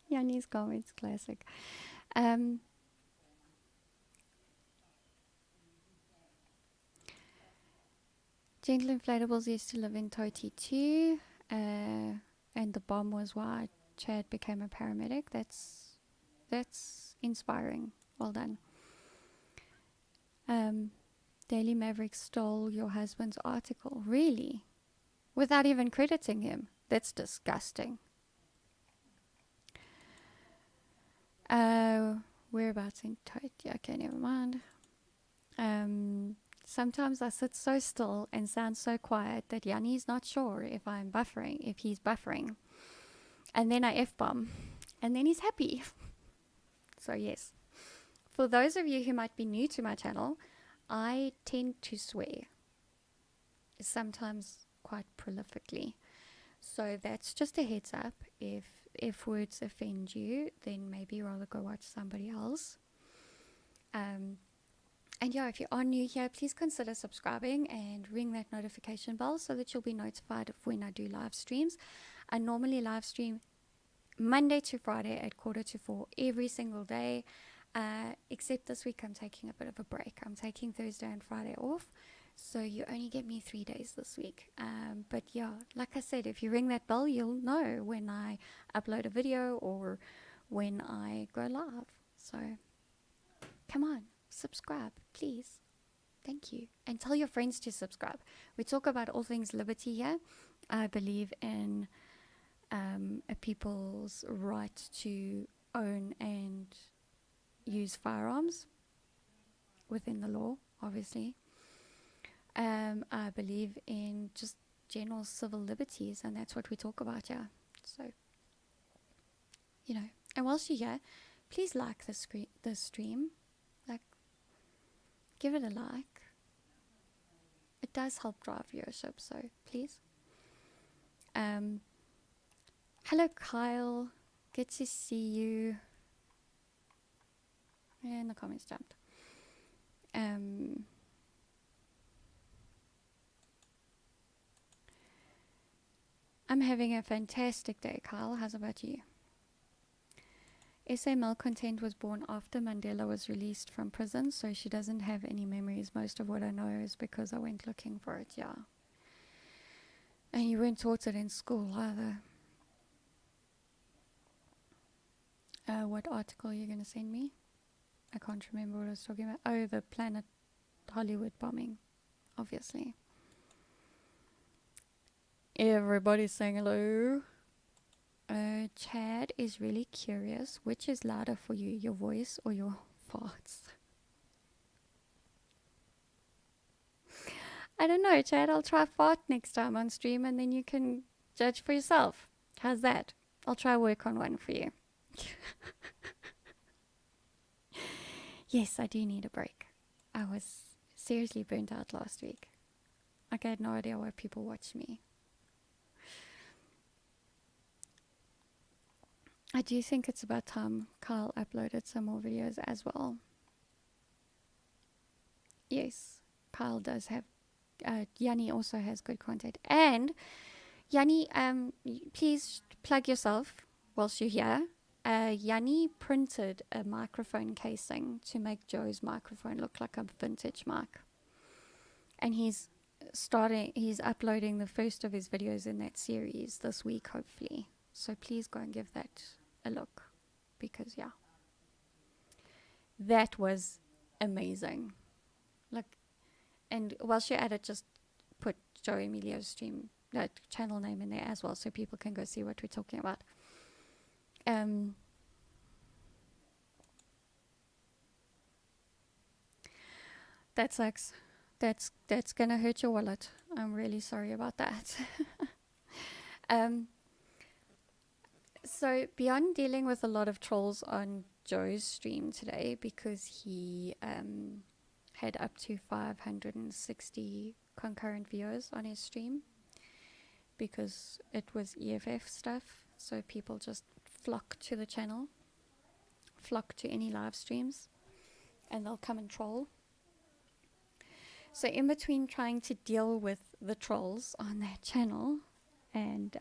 Yanni's comments, classic. Gentle Inflatables used to live in Toti too, and the bomb was why Chad became a paramedic. That's inspiring. Well done. Daily Maverick stole your husband's article. Really? Without even crediting him. That's disgusting. Whereabouts in Toti? Okay, never mind. Sometimes I sit so still and sound so quiet that Yanni's not sure if he's buffering. And then I F-bomb. And then he's happy. So yes. For those of you who might be new to my channel, I tend to swear. Sometimes quite prolifically. So that's just a heads up. If words offend you, then maybe rather go watch somebody else. And yeah, if you are new here, please consider subscribing and ring that notification bell so that you'll be notified of when I do live streams. I normally live stream Monday to Friday at 3:45 every single day, except this week I'm taking a bit of a break. I'm taking Thursday and Friday off, so you only get me 3 days this week. But yeah, like I said, if you ring that bell, you'll know when I upload a video or when I go live. So come on, subscribe, please. Thank you. And tell your friends to subscribe. We talk about all things liberty here. I believe in a people's right to own and use firearms within the law, obviously. I believe in just general civil liberties, and that's what we talk about here. So, you know, and whilst you're here, please like the stream. Like, give it a like. It does help drive viewership, so please. Hello, Kyle. Good to see you. And the comments jumped. I'm having a fantastic day, Kyle. How's about you? SA Malcontent was born after Mandela was released from prison, so she doesn't have any memories. Most of what I know is because I went looking for it, yeah. And you weren't taught it in school either. What article are you going to send me? I can't remember what I was talking about. Oh, the Planet Hollywood bombing, obviously. Everybody's saying hello. Chad is really curious. Which is louder for you, your voice or your farts? I don't know, Chad. I'll try fart next time on stream and then you can judge for yourself. How's that? I'll try work on one for you. Yes, I do need a break. I was seriously burnt out last week. Like, I had no idea why people watch me. I do think it's about time Kyle uploaded some more videos as well. Yes, Kyle does have, Yanni also has good content. And Yanni, please plug yourself whilst you're here. Yanni printed a microphone casing to make Joe's microphone look like a vintage mic. And he's uploading the first of his videos in that series this week, hopefully. So please go and give that a look, because yeah, that was amazing. Like, and whilst you're at it, just put Joe Emilio's stream, that channel name in there as well, so people can go see what we're talking about. That sucks. That's gonna hurt your wallet. I'm really sorry about that. So beyond dealing with a lot of trolls on Joe's stream today, because he had up to 560 concurrent viewers on his stream, because it was EFF stuff, so people just flock to the channel, flock to any live streams, and they'll come and troll. So in between trying to deal with the trolls on that channel and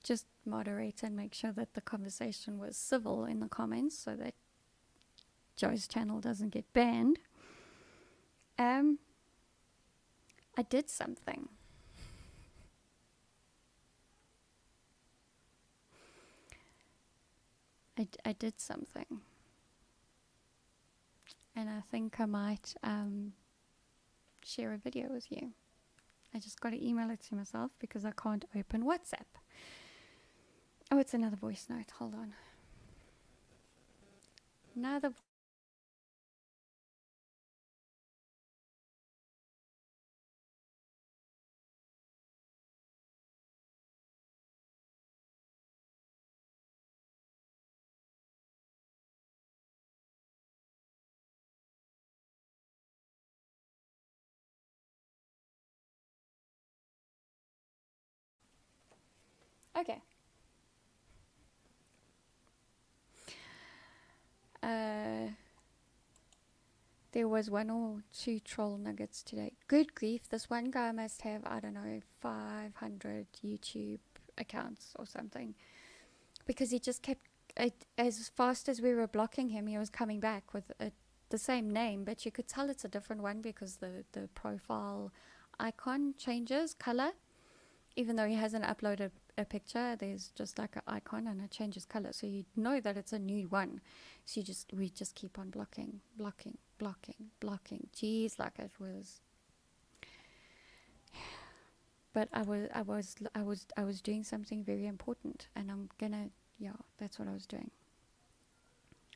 just moderate and make sure that the conversation was civil in the comments so that Joe's channel doesn't get banned, I did something. I did something. And I think I might share a video with you. I just got to email it to myself because I can't open WhatsApp. Oh, it's another voice note. Hold on. Another. Okay. There was 1 or 2 troll nuggets today. Good grief, this one guy must have, I don't know, 500 YouTube accounts or something. Because he just kept, as fast as we were blocking him, he was coming back with the same name, but you could tell it's a different one because the profile icon changes color. Even though he hasn't uploaded a picture, there's just like an icon and it changes color, so you know that it's a new one. So we just keep on blocking. Jeez, like it was. But I was doing something very important, and I'm gonna, yeah, that's what I was doing.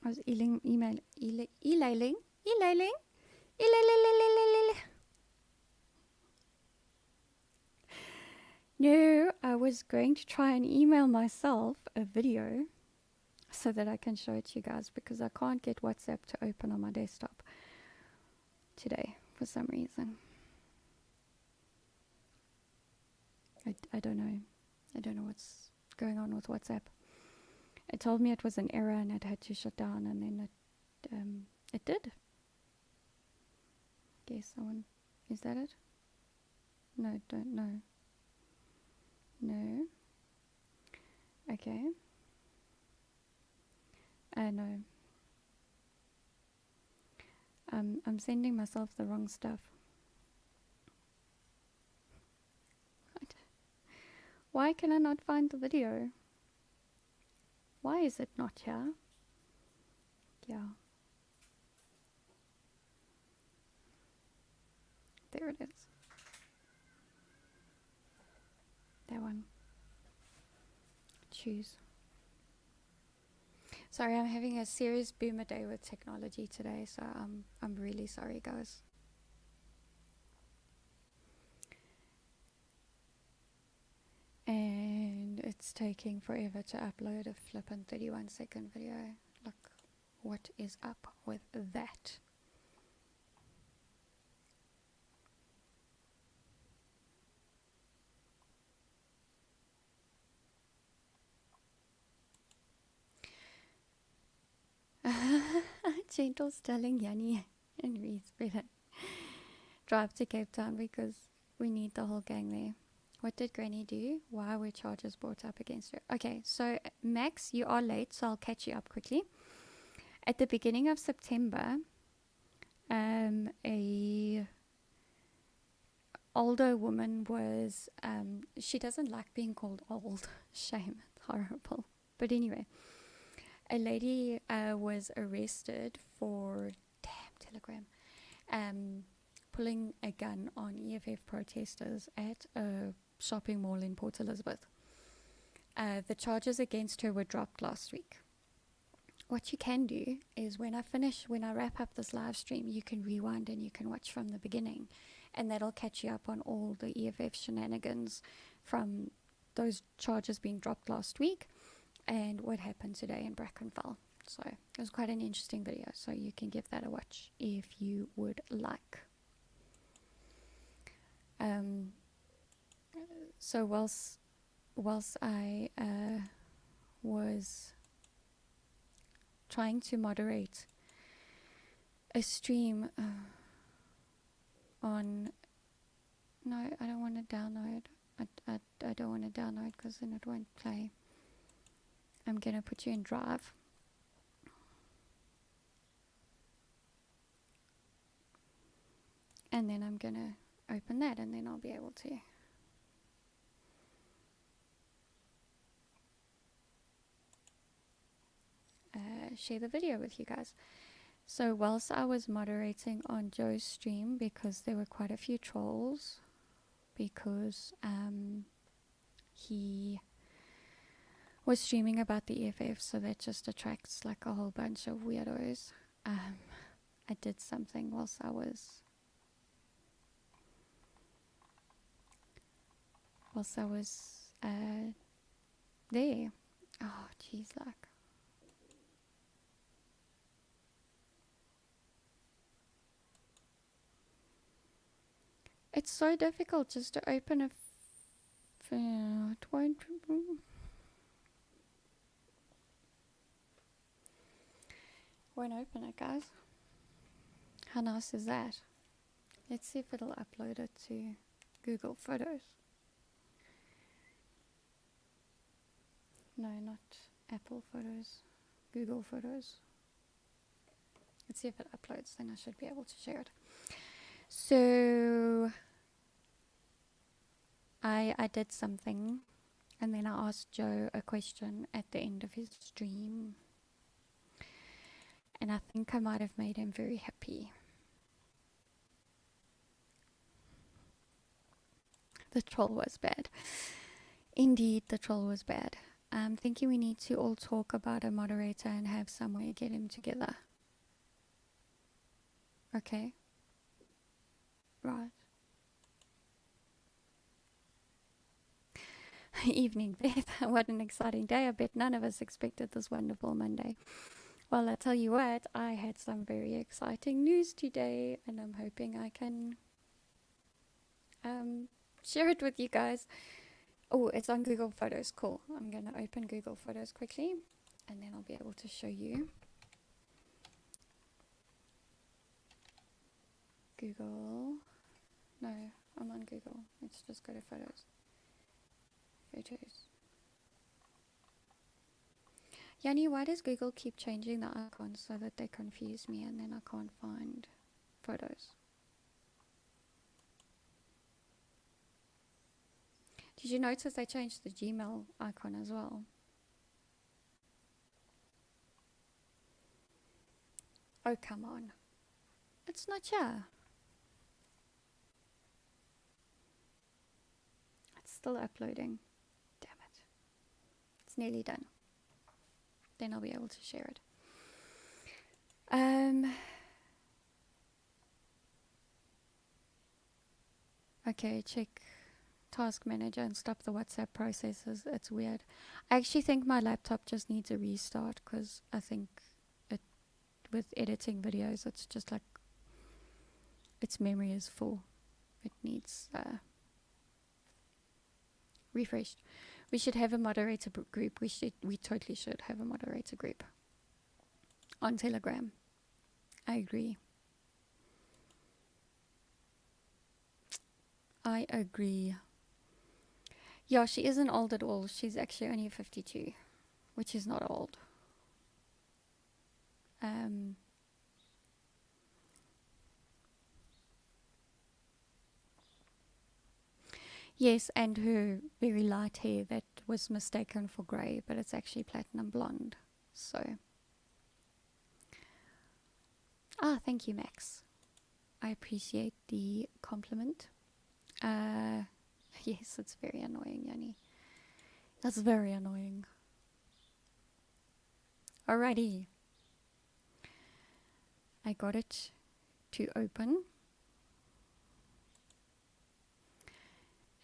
I was emailing. No, I was going to try and email myself a video so that I can show it to you guys, because I can't get WhatsApp to open on my desktop today for some reason. I don't know. I don't know what's going on with WhatsApp. It told me it was an error and it had to shut down, and then it did. Guess someone, is that it? No, don't know. No. Okay. No. I'm sending myself the wrong stuff. Why can I not find the video? Why is it not here? Yeah. There it is. That one. Choose. Sorry, I'm having a serious boomer day with technology today, so I'm really sorry, guys. And it's taking forever to upload a flippin' 31-second video. Look, what is up with that? Gentle's telling Yanni and Reese better drive to Cape Town because we need the whole gang there. What did Granny do? Why were charges brought up against her? Okay, so Max, you are late, so I'll catch you up quickly. At the beginning of September, a older woman was, she doesn't like being called old. Shame, it's horrible. But anyway, a lady was arrested for, damn Telegram, pulling a gun on EFF protesters at a shopping mall in Port Elizabeth. The charges against her were dropped last week. What you can do is when I wrap up this live stream, you can rewind and you can watch from the beginning, and that'll catch you up on all the EFF shenanigans from those charges being dropped last week and what happened today in Brackenfell. So it was quite an interesting video, so you can give that a watch if you would like. So whilst I was trying to moderate a stream on... No, I don't want to download. I don't want to download because then it won't play. I'm going to put you in Drive. And then I'm going to open that, and then I'll be able to share the video with you guys. So whilst I was moderating on Joe's stream, because there were quite a few trolls, because he was streaming about the EFF, so that just attracts like a whole bunch of weirdos. I did something whilst I was there. Oh jeez, like it's so difficult just to open a it won't open it, guys. How nice is that? Let's see if it'll upload it to Google Photos. No, not Apple Photos, Google Photos. Let's see if it uploads, then I should be able to share it. So I did something, and then I asked Joe a question at the end of his stream, and I think I might have made him very happy. The troll was bad. Indeed, the troll was bad. I'm thinking we need to all talk about a moderator and have somewhere get him together. Okay. Right. Evening, Beth. What an exciting day. I bet none of us expected this wonderful Monday. Well, I tell you what, I had some very exciting news today, and I'm hoping I can share it with you guys. Oh, it's on Google Photos. Cool. I'm going to open Google Photos quickly, and then I'll be able to show you. Google. No, I'm on Google. Let's just go to Photos. Photos. Yanni, why does Google keep changing the icons so that they confuse me and then I can't find photos? Did you notice they changed the Gmail icon as well? Oh, come on. It's not here. It's still uploading. Damn it. It's nearly done. Then I'll be able to share it. Okay, check Task Manager and stop the WhatsApp processes. It's weird. I actually think my laptop just needs a restart, because I think it, with editing videos, it's just like its memory is full. It needs refreshed. We should have a moderator group. We totally should have a moderator group on Telegram. I agree. I agree. Yeah, she isn't old at all. She's actually only 52, which is not old. Yes, and her very light hair that was mistaken for grey, but it's actually platinum blonde. So, thank you, Max. I appreciate the compliment. Yes, it's very annoying, Yanni. That's very annoying. Alrighty. I got it to open.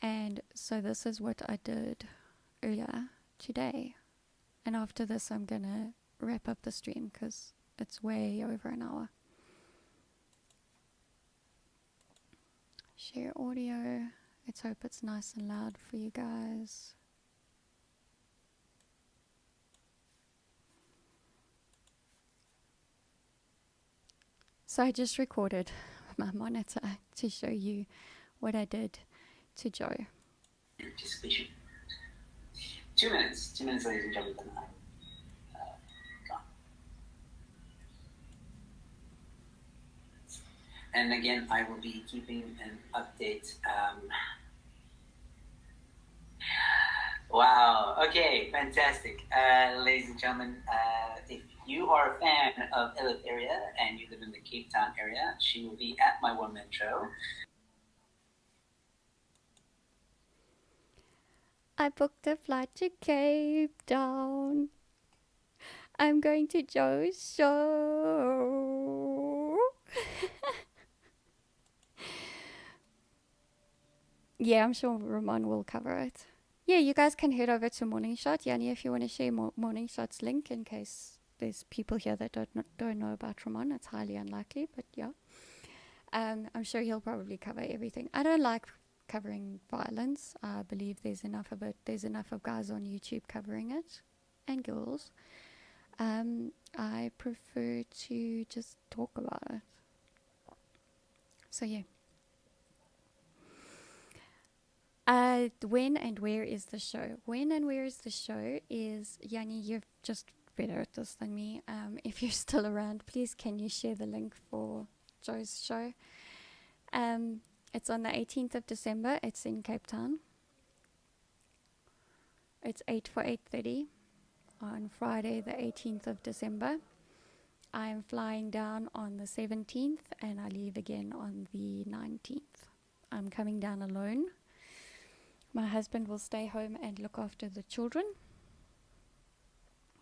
And so this is what I did earlier today. And after this, I'm going to wrap up the stream because it's way over an hour. Share audio. Let's hope it's nice and loud for you guys. So I just recorded my monitor to show you what I did to Joe. Participation. 2 minutes. 2 minutes, ladies and gentlemen. Gone. And again, I will be keeping an update. Wow. Okay. Fantastic. Ladies and gentlemen, if you are a fan of Eleutheria and you live in the Cape Town area, she will be at my one-man show. I booked a flight to Cape Town. I'm going to Joe's show. Yeah, I'm sure Ramon will cover it. Yeah, you guys can head over to Morning Shot. Yanni, if you want to share Morning Shot's link in case there's people here that don't know about Ramon. It's highly unlikely, but yeah. I'm sure he'll probably cover everything. I don't like covering violence. I believe there's enough of it. There's enough of guys on YouTube covering it, and girls. I prefer to just talk about it. So yeah. When and where is the show? When and where is the show is, Yanni, you're just better at this than me. If you're still around, please can you share the link for Joe's show? It's on the 18th of December. It's in Cape Town. It's 8 for 8:30 on Friday the 18th of December. I'm flying down on the 17th and I leave again on the 19th. I'm coming down alone. My husband will stay home and look after the children.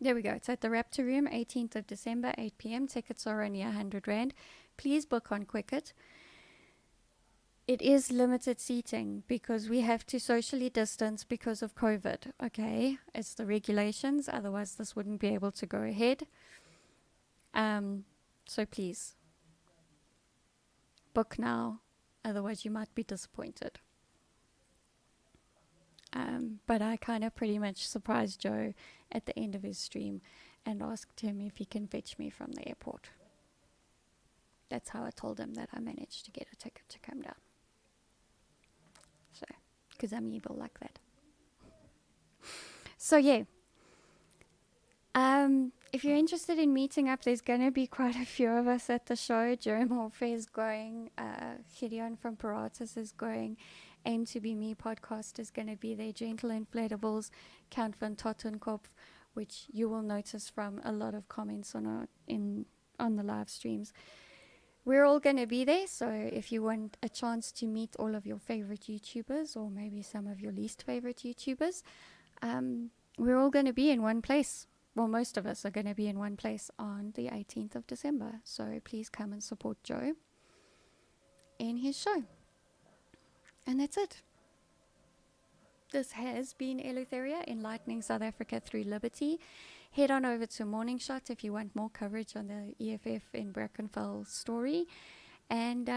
There we go. It's at the Raptor Room, 18th of December, 8 p.m. Tickets are only 100 Rand. Please book on Quicket. It is limited seating because we have to socially distance because of COVID. Okay, it's the regulations. Otherwise, this wouldn't be able to go ahead. So please book now. Otherwise, you might be disappointed. But I kind of pretty much surprised Joe at the end of his stream and asked him if he can fetch me from the airport. That's how I told him that I managed to get a ticket to come down. So, because I'm evil like that. So yeah. If you're interested in meeting up, there's going to be quite a few of us at the show. Jerome Orphe is going. Gideon from Paratus is going. Aim to Be Me podcast is going to be there. Gentle Inflatables, Count van Tottenkopf, which you will notice from a lot of comments on the live streams. We're all going to be there, so if you want a chance to meet all of your favorite YouTubers or maybe some of your least favorite YouTubers, we're all going to be in one place. Well, most of us are going to be in one place on the 18th of December. So please come and support Joe in his show. And that's it. This has been Eleutheria, enlightening South Africa through liberty. Head on over to Morning Shot if you want more coverage on the EFF in Brackenfell story. And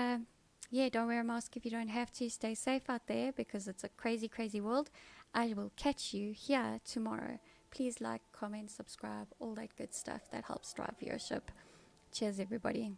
yeah, don't wear a mask if you don't have to. Stay safe out there because it's a crazy, crazy world. I will catch you here tomorrow. Please like, comment, subscribe, all that good stuff that helps drive viewership. Cheers, everybody.